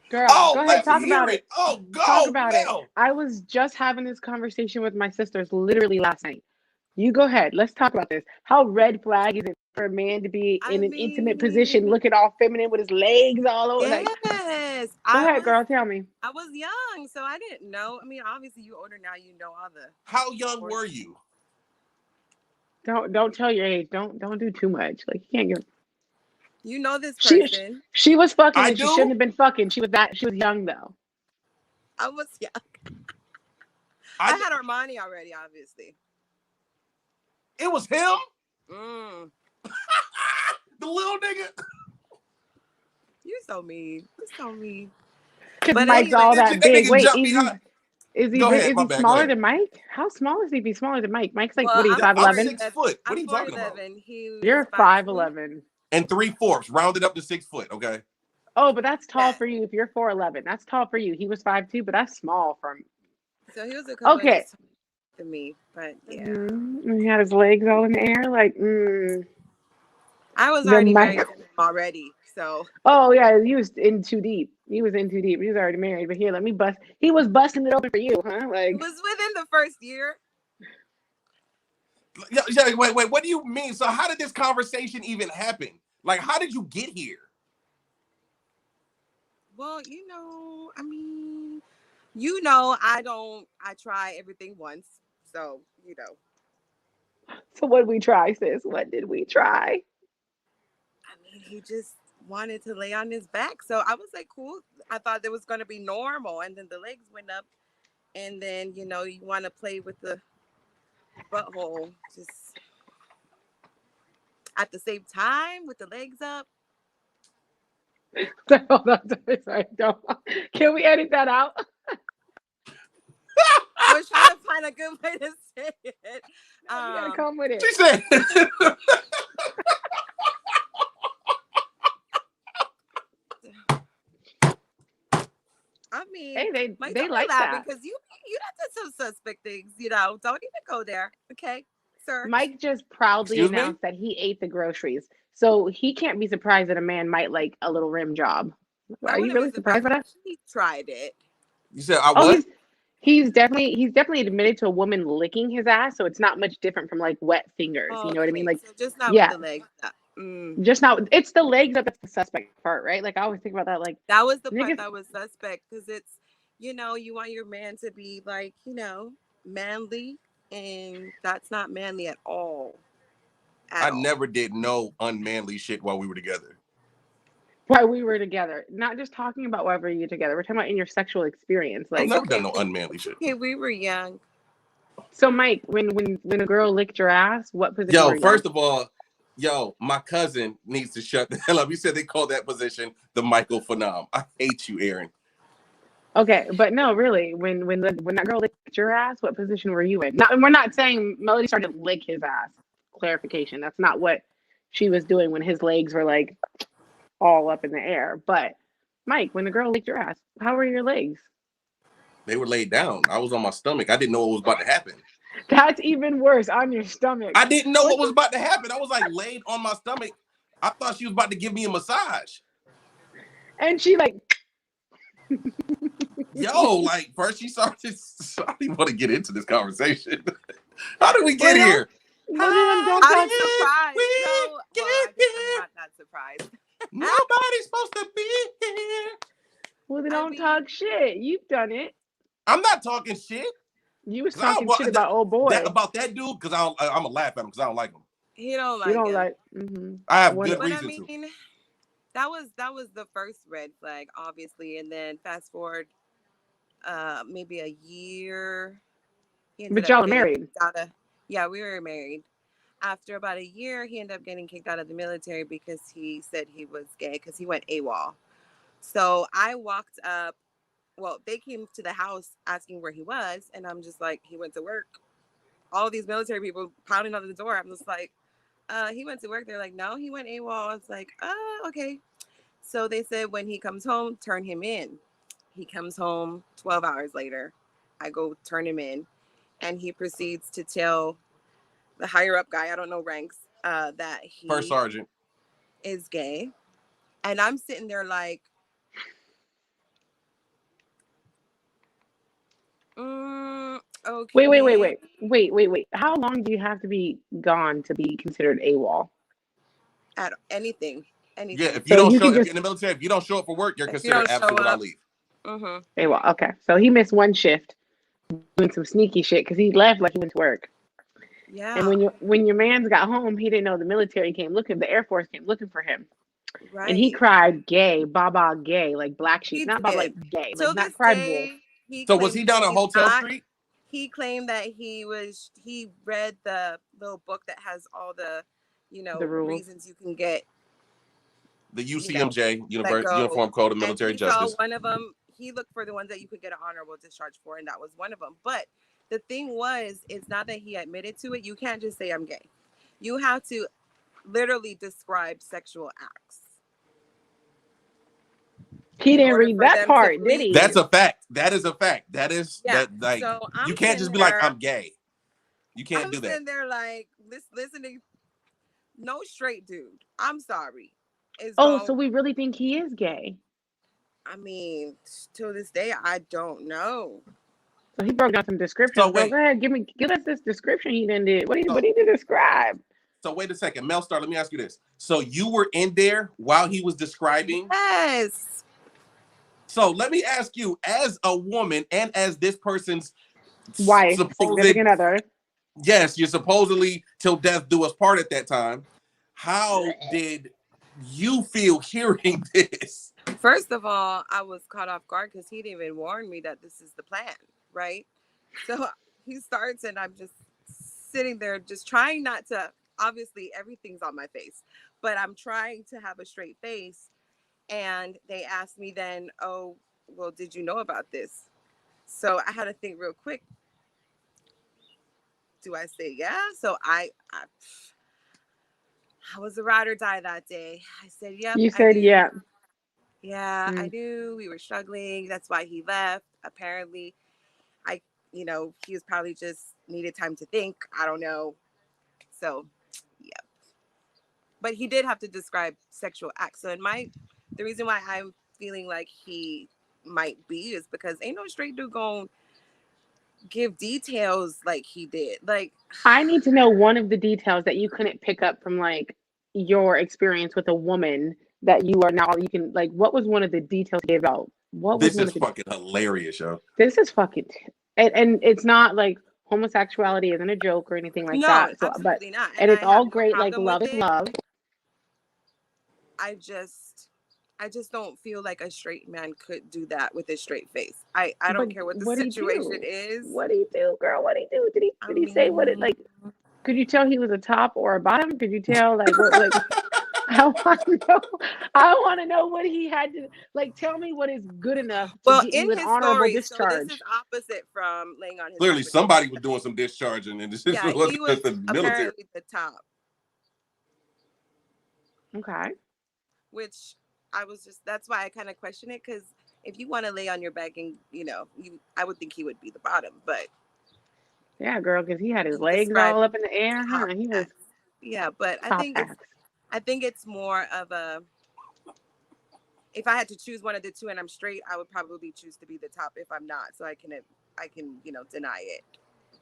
Girl, go ahead, talk about it. Oh, go. Talk about it. I was just having this conversation with my sisters literally last night. You go ahead. Let's talk about this. How red flag is it for a man to be in an intimate position, looking all feminine with his legs all over? Yes. Go ahead, girl. Tell me. I was young, so I didn't know. I mean, obviously, you're older now. You know all the. How young were you? Don't tell your age. Don't do too much. Like you can't give. You know this person. She was fucking and she shouldn't have been fucking. She was young though. I was young. I had Armani already, obviously. It was him? The little nigga. You so mean. But Mike's all that big. Wait, is he smaller than Mike? How small is he? Be smaller than Mike? Mike's like, what are you, 5'11"? 6 foot. What are you talking about? You're 5'11". And 3/4, rounded up to 6 foot, okay? Oh, but that's tall for you if you're 4'11". That's tall for you. He was 5'2", but that's small for me. So he was a couple inches to me, but yeah. Mm-hmm. He had his legs all in the air, like. I was already married already, so. Oh yeah, he was in too deep. He was already married, but here, let me bust. He was busting it open for you, huh? Like. It was within the first year. Yeah, wait. What do you mean? So how did this conversation even happen? Like, how did you get here? Well, I try everything once. So, So what did we try, sis? What did we try? I mean, he just wanted to lay on his back. So I was like, cool. I thought it was going to be normal. And then the legs went up. And then, you want to play with the butthole just at the same time with the legs up. Hold on, sorry, don't. Can we edit that out? I was trying to find a good way to say it. You gotta come with it. She said. I mean, hey, they like that because you done some suspect things. Don't even go there, okay, sir. Mike just proudly announced that he ate the groceries, so he can't be surprised that a man might like a little rim job. Are you really surprised by that? He tried it. You said I what? He's definitely admitted to a woman licking his ass, so it's not much different from like wet fingers. You know what I mean? Like, so just not with the legs. Just not. It's the legs that's the suspect part, right? Like I always think about that. Like that was the part that was suspect because it's you want your man to be like manly, and that's not manly at all. I never did no unmanly shit while we were together. While we were together, not just talking about why were you together. We're talking about in your sexual experience. Like I've never done no unmanly shit. Okay, we were young. So Mike, when a girl licked your ass, what position? Yo, first of all. Yo, my cousin needs to shut the hell up. You said they call that position the Michael Phenom. I hate you, Aaron. Okay, but no, really, when that girl licked your ass, what position were you in? We're not saying Melody started to lick his ass. Clarification. That's not what she was doing when his legs were like all up in the air. But Mike, when the girl licked your ass, how were your legs? They were laid down. I was on my stomach. I didn't know what was about to happen. That's even worse, on your stomach. I didn't know what was about to happen. I was like laid on my stomach. I thought she was about to give me a massage. And she like, yo, like first she started. I didn't want to get into this conversation. How did we get here? Both of them don't I'm talk. surprised. No, well, I guess I'm not that surprised. Nobody's supposed to be here. Well, they don't talk shit. You've done it. I'm not talking shit. You was talking shit about old boy. About that dude, because I'm gonna laugh at him because I don't like him. You don't like you don't him. like. Mm-hmm. I have good reason to. That was the first red flag, obviously, and then fast forward, maybe a year. But y'all are married. Yeah, we were married. After about a year, he ended up getting kicked out of the military because he said he was gay because he went AWOL. So I walked up. Well, they came to the house asking where he was, and I'm just like, he went to work. All these military people pounding on the door. I'm just like, he went to work. They're like, no, he went AWOL. I was like, oh, okay. So they said when he comes home, turn him in. He comes home 12 hours later. I go turn him in, and he proceeds to tell the higher up guy, I don't know ranks, that he first sergeant is gay. And I'm sitting there like, okay. Wait. How long do you have to be gone to be considered AWOL? At anything. Yeah, if you don't show up in the military, if you don't show up for work, you're considered absent without leave. Mm-hmm. AWOL. Okay, so he missed one shift doing some sneaky shit because he left like he went to work. Yeah. And when your man's got home, he didn't know the military came looking, the Air Force came looking for him. Right. And he cried gay, Baba gay, like black sheep, not Baba, like gay, like not cried wolf. So was he down on Hotel Street? He claimed that he read the little book that has all the, the reasons you can get. The UCMJ, Uniform Code of Military Justice. One of them, he looked for the ones that you could get an honorable discharge for, and that was one of them. But the thing was, it's not that he admitted to it. You can't just say I'm gay. You have to literally describe sexual acts. He didn't read that part, did he? That's a fact. That is a fact. That is that like so you can't just be like I'm gay. You can't do that. I'm sitting there like listening. No straight dude. I'm sorry. So we really think he is gay. I mean, to this day, I don't know. So he broke down some descriptions. So go ahead, give us this description he then did. What did he describe? So wait a second, Melstar, let me ask you this. So you were in there while he was describing? Yes. So let me ask you, as a woman and as this person's wife, significant other. Yes, you're supposedly till death do us part at that time. How did you feel hearing this? First of all, I was caught off guard because he didn't even warn me that this is the plan, right? So he starts and I'm just sitting there just trying not to, obviously everything's on my face, but I'm trying to have a straight face. And they asked me then, oh, well, did you know about this? So I had to think real quick. Do I say yeah? So I was a ride or die that day. I said, yep. You said, yeah. Yeah, I knew we were struggling. That's why he left. Apparently, he was probably just needed time to think. I don't know. So, yeah. But he did have to describe sexual acts. So the reason why I'm feeling like he might be is because ain't no straight dude gonna give details like he did. Like, I need to know one of the details that you couldn't pick up from like your experience with a woman that you are now, you can like, what was one of the details he gave out? This is fucking hilarious, yo. This is fucking, and it's not like homosexuality isn't a joke or anything like that. So, absolutely not. And it's all great, like love is love. I just don't feel like a straight man could do that with a straight face. I don't care what the situation is. What do you do, girl? What do you do? Did he say what it like? Could you tell he was a top or a bottom? Could you tell like what like? I want to know what he had to like. Tell me what is good enough to get you an honorable discharge. So this is opposite from laying on his. Clearly, somebody was doing some discharging, and this he was the military. The top. Okay. Which I was that's why I kind of question it, because if you want to lay on your back and I would think he would be the bottom, but yeah, girl, because he had his legs all up in the air, huh? He was but I think it's more of a, if I had to choose one of the two and I'm straight, I would probably choose to be the top if I'm not, so I can deny it.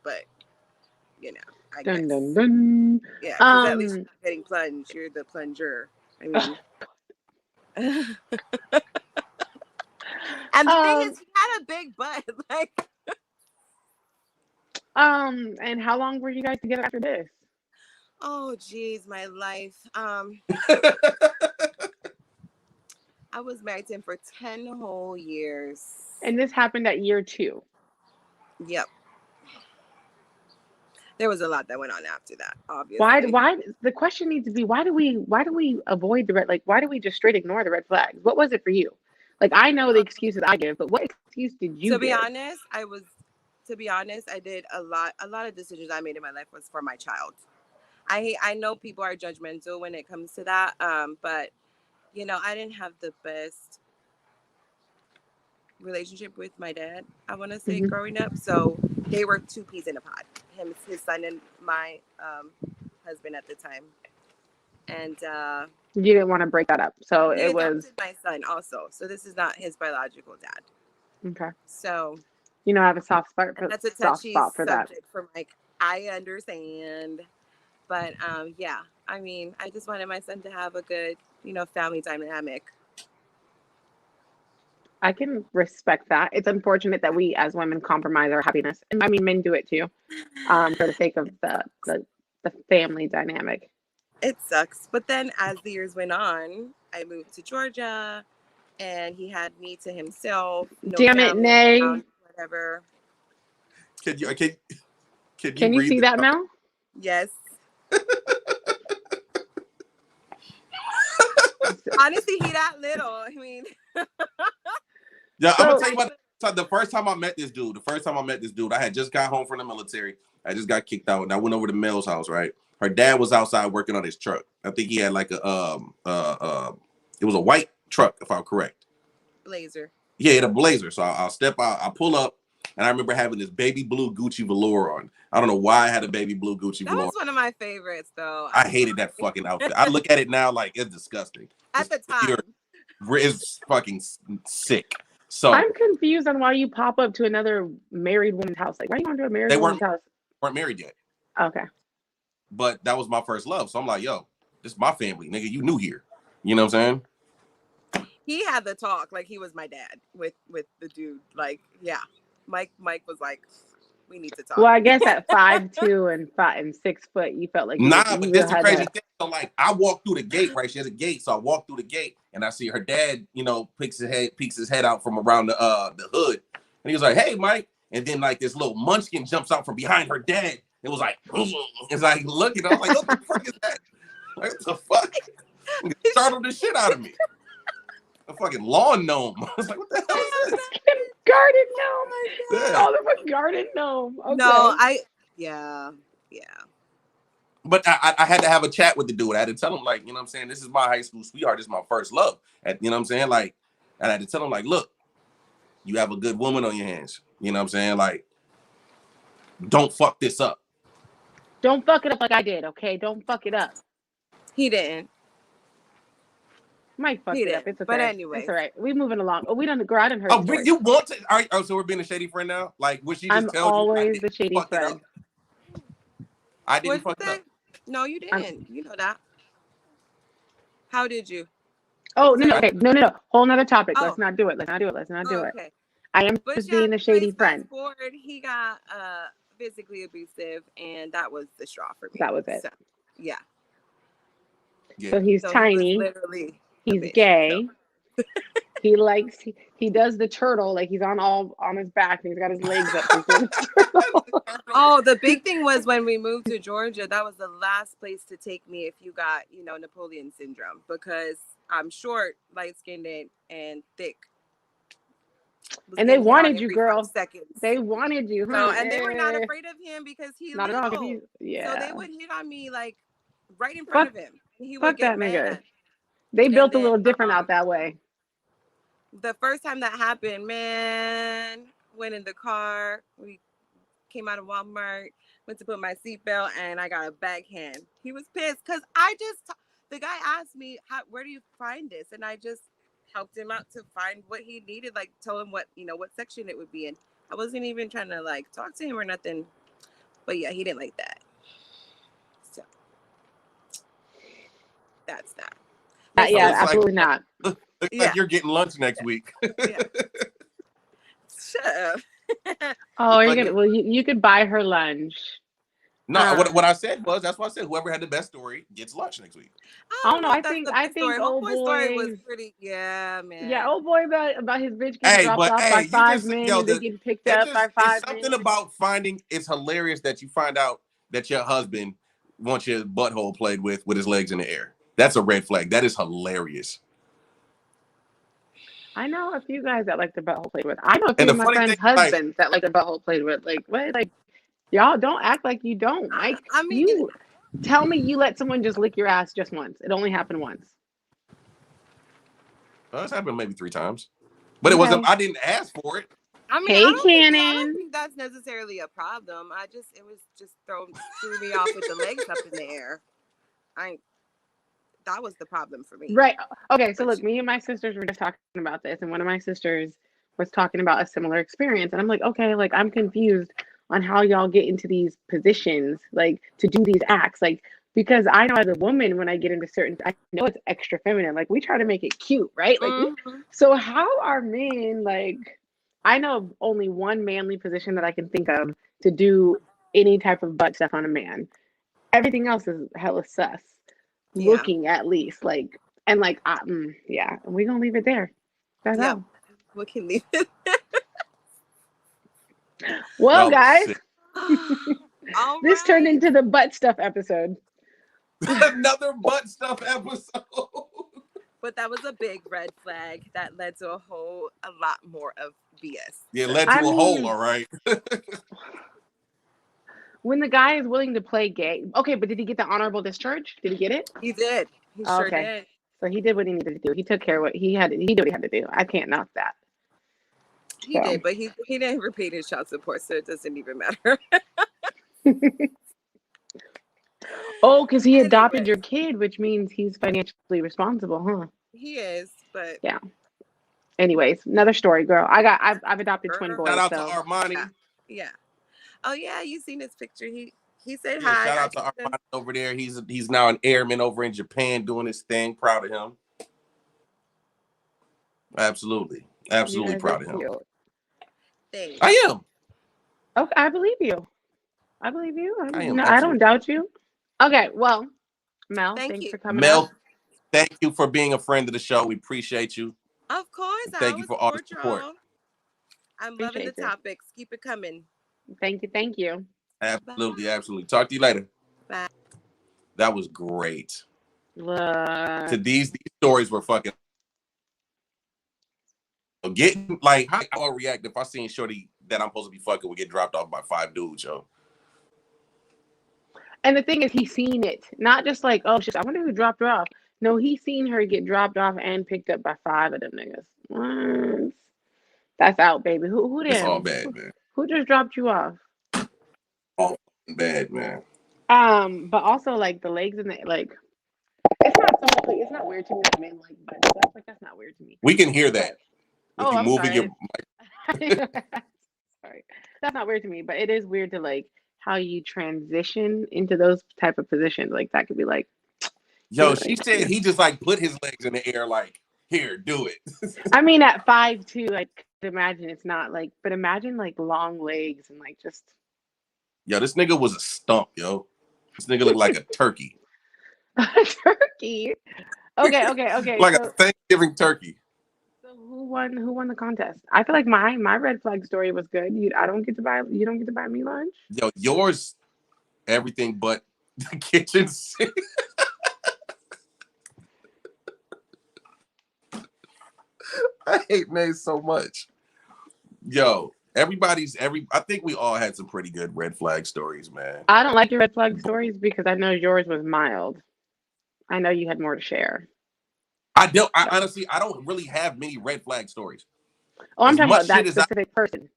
But you know, I Dun, guess. dun, dun. Yeah, because at least you're not getting plunged. You're the plunger. I mean. And the thing is, he had a big butt. Like. And how long were you guys together after this? Oh, geez, my life. I was married to him for 10 whole years. And this happened at year 2. Yep. There was a lot that went on after that, obviously. Why the question needs to be, why do we avoid the red, like, why do we just straight ignore the red flags? What was it for you? Like, I know the excuses I give, but what excuse did you To be give? honest, I did a lot of decisions I made in my life was for my child. I know people are judgmental when it comes to that, but you know, I didn't have the best relationship with my dad, I want to say, growing up. So they were 2 peas in a pod, his son, and my husband at the time. And you didn't want to break that up, so he it was my son also. So this is not his biological dad. okay. So I have a soft spot for, that's a touchy spot for that. subject for Mike. I understand, but yeah, I mean, I just wanted my son to have a good, you know, family dynamic. I can respect that. It's unfortunate that we as women compromise our happiness, and I mean men do it too, for the sake of the family dynamic. It sucks, but then as the years went on, I moved to Georgia, and he had me to himself. No Damn it, Nay. Whatever. Can you see that, Mel? Yes. Honestly, he that little. I mean. Yeah, I'm gonna tell you about the first time I met this dude. I had just got home from the military. I just got kicked out, and I went over to Mel's house. Right, her dad was outside working on his truck. I think he had like it was a white truck, if I'm correct. Blazer. Yeah, he had a Blazer. So I'll step out. I pull up, and I remember having this baby blue Gucci velour on. I don't know why I had a baby blue Gucci velour. That was one of my favorites, though. I hated that fucking outfit. I look at it now like it's disgusting. At the time, it's fucking sick. So I'm confused on why you pop up to another married woman's house. Like, why are you going to a married woman's house? Weren't married yet. Okay. But that was my first love. So I'm like, yo, this is my family, nigga. You new here. You know what I'm saying? He had the talk like he was my dad with the dude. Like, yeah. Mike was like, we need to talk. Well, I guess at 5'2" and 6 foot, you felt like but this the crazy thing. So like I walked through the gate, right? She has a gate, so I walked through the gate and I see her dad, you know, peeks his head out from around the hood, and he was like, "Hey, Mike," and then like this little munchkin jumps out from behind her dad. It was like, it's like looking. I was like, "What the fuck is that? What the fuck?" It startled the shit out of me. A fucking lawn gnome. I was like, "What the hell is this?" Garden gnome. Oh my God. Oh, the garden gnome. Okay. No, yeah. But I had to have a chat with the dude. I had to tell him, like, you know what I'm saying? This is my high school sweetheart. This is my first love. You know what I'm saying? Like, and I had to tell him, like, look, you have a good woman on your hands. You know what I'm saying? Like, don't fuck this up. Don't fuck it up like I did, okay? Don't fuck it up. He didn't. Might fuck it up. It's okay. But anyway, it's all right. We moving along. Oh, we done go out and hurt. Oh, you want to? All right. Oh, so we're being a shady friend now. Like, would she just tell you? I'm always the shady friend. I didn't fuck it up. No, you didn't. You know that. How did you? Oh no! Okay, no. Whole nother topic. Let's not do it. Let's not do it. Okay. I am just being a shady friend. Forward, he got physically abusive, and that was the straw for me. That was it. So, yeah. So he's tiny. He's gay. He does the turtle, like he's on his back and he's got his legs up. Oh, the big thing was when we moved to Georgia, that was the last place to take me if you got, you know, Napoleon syndrome, because I'm short, light-skinned, and thick. And they wanted you, girl. They wanted you. No, and they were not afraid of him because he not little. At all. Yeah. So they would hit on me like right in front of him. He would get mad. Nigga. They built a little different out that way. The first time that happened, man, went in the car. We came out of Walmart, went to put my seatbelt, and I got a backhand. He was pissed because the guy asked me, where do you find this? And I just helped him out to find what he needed, like told him what section it would be in. I wasn't even trying to like talk to him or nothing. But yeah, he didn't like that. So that's that. Yeah, it's absolutely like, not. Looks Yeah. like you're getting lunch next week. Yeah. Shut up. Oh, you're Like gonna. Well, you could buy her lunch. No, what I said was that's what I said. Whoever had the best story gets lunch next week. I don't know if I that's think the best story. old Homeboy's story was boy. pretty. Yeah, man. Yeah, old boy about his bitch getting Hey, dropped but off hey, by you 5 just men yo, and then getting picked it up by just 5 it's something men. about finding. It's hilarious that you find out that your husband wants your butthole played with his legs in the air. That's a red flag. That is hilarious. I know a few guys that like their butthole played with. I know a And few the of my funny friends' thing, like, husbands that like their butthole played with. Like, what? Like, y'all don't act like you don't. Like, I mean, you tell me you let someone just lick your ass just once. It only happened once. it's happened maybe 3 times, but it Okay. wasn't. I didn't ask for it. I mean, Hey, I don't Cannon. think that's necessarily a problem. It was just threw me off with the legs up in the air. That was the problem for me. Right. Okay. So look, me and my sisters were just talking about this, and one of my sisters was talking about a similar experience, and I'm like, okay, like I'm confused on how y'all get into these positions, like to do these acts, like because I know as a woman when I get into certain, I know it's extra feminine, like we try to make it cute, right? Like, so how are men like? I know of only one manly position that I can think of to do any type of butt stuff on a man. Everything else is hella sus. Yeah. Looking at least like and like yeah, we're gonna leave it there. That's Yeah. all. We can leave it. Well, Y'all guys, All this right. turned into the butt stuff episode. Another butt stuff episode. But that was a big red flag that led to a lot more of BS. Yeah, it led to a hole, all right. When the guy is willing to play gay, okay, but did he get the honorable discharge? Did he get it? He did. He sure did. So he did what he needed to do. He took care of what he had. He did what he had to do. I can't knock that. He did, but he didn't repeat his child support, so it doesn't even matter. Oh, because he adopted your kid, which means he's financially responsible, huh? He is, but yeah. Anyways, another story, girl. I've adopted twin boys. Shout out to Armani. Yeah. Oh yeah, you seen his picture. He said Yeah, hi. shout out to Armani over there. He's now an airman over in Japan doing his thing. Proud of him. Absolutely proud of him. Thanks. I am. Okay, I believe you. I am. I don't doubt you. Okay, well, Mel, thanks for coming. Mel, thank you for being a friend of the show. We appreciate you. Of course. Thank you for all the support. I'm loving the topics. Keep it coming. Thank you. Absolutely. Talk to you later. Bye. That was great. To these stories were fucking getting like how I would react if I seen shorty that I'm supposed to be fucking would get dropped off by 5 dudes, yo. And the thing is, he's seen it, not just like, oh shit, I wonder who dropped her off. No, he's seen her get dropped off and picked up by 5 of them niggas. What? That's out, baby. Who did? It's all bad, man. Who just dropped you off? All bad, man. But also like the legs and the like. It's not so much, like, it's not weird to me that men like butt stuff. Like that's not weird to me. We can hear that. If you I'm moving sorry. your Sorry, that's not weird to me, but it is weird to like how you transition into those type of positions. Like that could be like, yo, she said he just like put his legs in the air, like, here, do it. I mean, at 5'2", like imagine it's not like, but imagine like long legs and like just. Yo, this nigga was a stump, yo. This nigga looked like a turkey. A turkey. Okay. Like a Thanksgiving turkey. So who won the contest? I feel like my red flag story was good. You don't get to buy me lunch. Yo, yours, everything but the kitchen sink. I hate Nate so much. Yo, I think we all had some pretty good red flag stories, man. I don't like your red flag stories because I know yours was mild. I know you had more to share. I honestly don't really have many red flag stories. Oh, I'm talking about that specific person.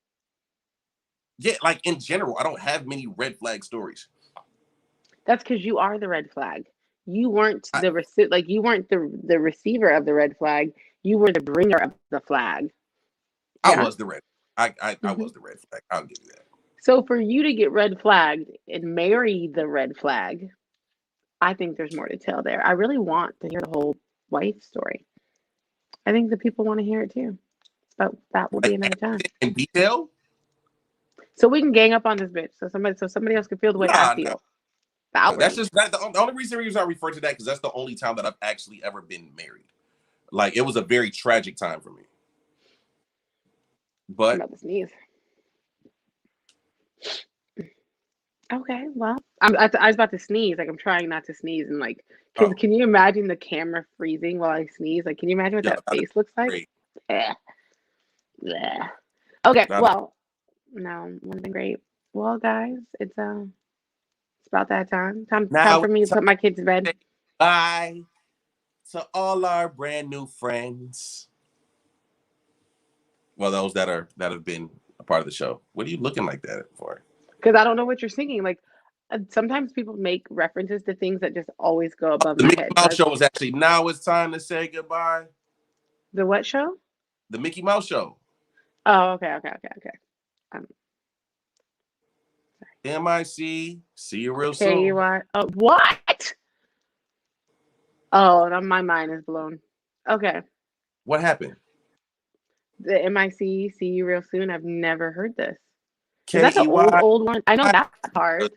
Yeah, like in general, I don't have many red flag stories. That's because you are the red flag. You weren't you weren't the receiver of the red flag. You were the bringer of the flag. Yeah? I was the red. I was the red flag. I'll give you that. So for you to get red flagged and marry the red flag, I think there's more to tell there. I really want to hear the whole wife story. I think the people want to hear it too. But that will be another time. In detail? So we can gang up on this bitch. So somebody else can feel the way I feel. That's just that. The only reason I refer to that because that's the only time that I've actually ever been married. Like it was a very tragic time for me. But I'm about to sneeze. Okay, well, I was about to sneeze. Like I'm trying not to sneeze, and like, can you imagine the camera freezing while I sneeze? Like, can you imagine what that face looks like? Yeah. Okay, well, no, would have been great. Well, guys, it's about that time. Time for me to put my kids to bed. Bye to all our brand new friends. Well, those that have been a part of the show. What are you looking like that for? Because I don't know what you're singing. Like sometimes people make references to things that just always go above my head. The Mickey Mouse show was actually Now It's Time to Say Goodbye. The what show? The Mickey Mouse show. Oh, okay. MIC. See you real soon. KY. Oh, what? Oh, my mind is blown. Okay. What happened? The MIC. See you real soon. I've never heard this. Is that the old one? I know that part.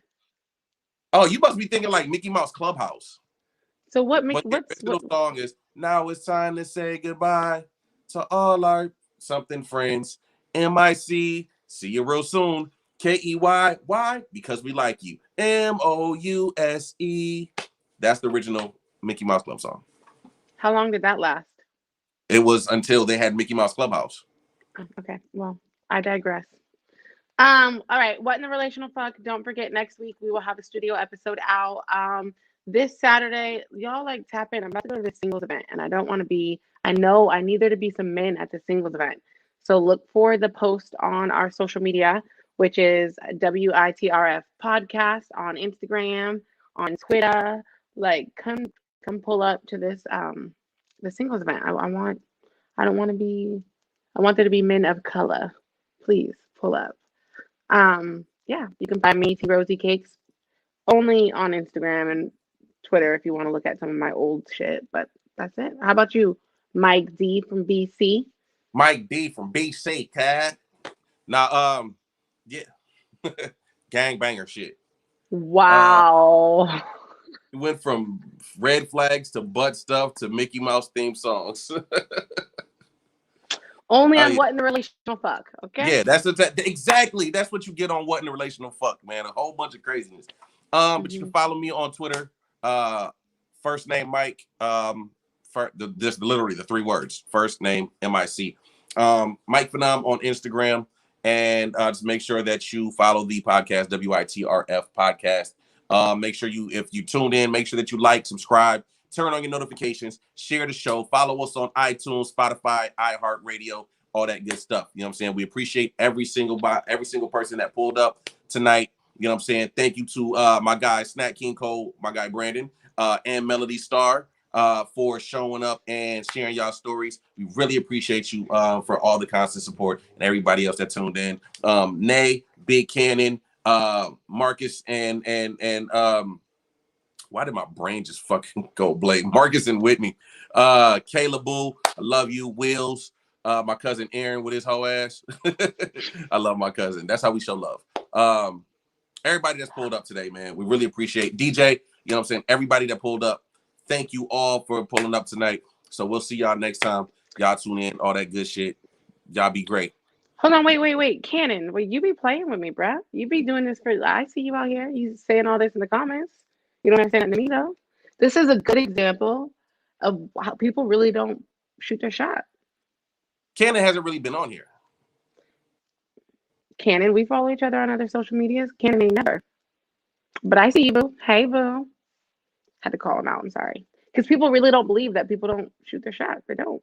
Oh, you must be thinking like Mickey Mouse Clubhouse. So what song is Now It's Time to Say Goodbye to all our something friends. MIC. See you real soon. KEY. Why? Because we like you. MOUSE. That's the original Mickey Mouse Club song. How long did that last? It was until they had Mickey Mouse Clubhouse. Okay. Well, I digress. All right. What in the relational fuck? Don't forget next week we will have a studio episode out. This Saturday, y'all like tap in. I'm about to go to the singles event, and I don't want to be. I know I need there to be some men at the singles event. So look for the post on our social media, which is WITRF podcast on Instagram, on Twitter. Like, come pull up to this the singles event. I want there to be men of color. Please pull up. Yeah, you can find me, T Rosie Cakes, only on Instagram and Twitter if you want to look at some of my old shit. But that's it. How about you, Mike D from BC? Mike D from BC, cat. Now, yeah, gangbanger shit. Wow. We went from red flags to butt stuff to Mickey Mouse theme songs. Only on What in the Relational Fuck, okay? Yeah, that's exactly. That's what you get on What in the Relational Fuck, man. A whole bunch of craziness. But you can follow me on Twitter. First name Mike. Just literally the 3 words. First name MIC. Mike Phenom on Instagram. And just make sure that you follow the podcast, WITRF podcast. Make sure if you tuned in, make sure that you like, subscribe, turn on your notifications, share the show, follow us on iTunes, Spotify, iHeartRadio, all that good stuff. You know what I'm saying? We appreciate every single person that pulled up tonight. You know what I'm saying? Thank you to my guy, Snack King Cole, my guy, Brandon, and Melody Star for showing up and sharing y'all stories. We really appreciate you for all the constant support and everybody else that tuned in. Nay, Big Cannon, Marcus and why did my brain just fucking go blank? Marcus and Whitney, Kayla Boo, I love you. Wills, my cousin Aaron with his whole ass. I love my cousin. That's how we show love. Everybody that's pulled up today, man, we really appreciate DJ. You know what I'm saying? Everybody that pulled up, thank you all for pulling up tonight. So we'll see y'all next time. Y'all tune in, all that good shit. Y'all be great. Hold on, wait. Cannon, you be playing with me, bruh. You be doing this I see you out here. You saying all this in the comments. You don't understand it to me, though. This is a good example of how people really don't shoot their shot. Cannon hasn't really been on here. Cannon, we follow each other on other social medias. Cannon ain't never. But I see you, boo. Hey, boo. Had to call him out. I'm sorry. Because people really don't believe that people don't shoot their shot. They don't.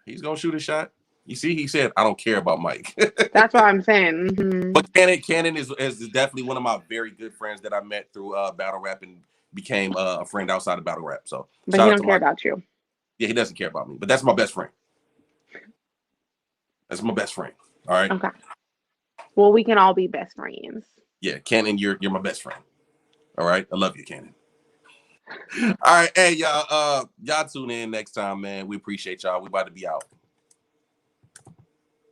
He's going to shoot a shot. You see, he said, I don't care about Mike. That's what I'm saying. Mm-hmm. But Cannon is definitely one of my very good friends that I met through battle rap and became a friend outside of battle rap. So, but he don't care about you. Yeah, he doesn't care about me. But that's my best friend. That's my best friend. All right. Okay. Well, we can all be best friends. Yeah, Cannon, you're my best friend. All right, I love you, Cannon. All right, hey y'all, y'all tune in next time, man. We appreciate y'all. We about to be out.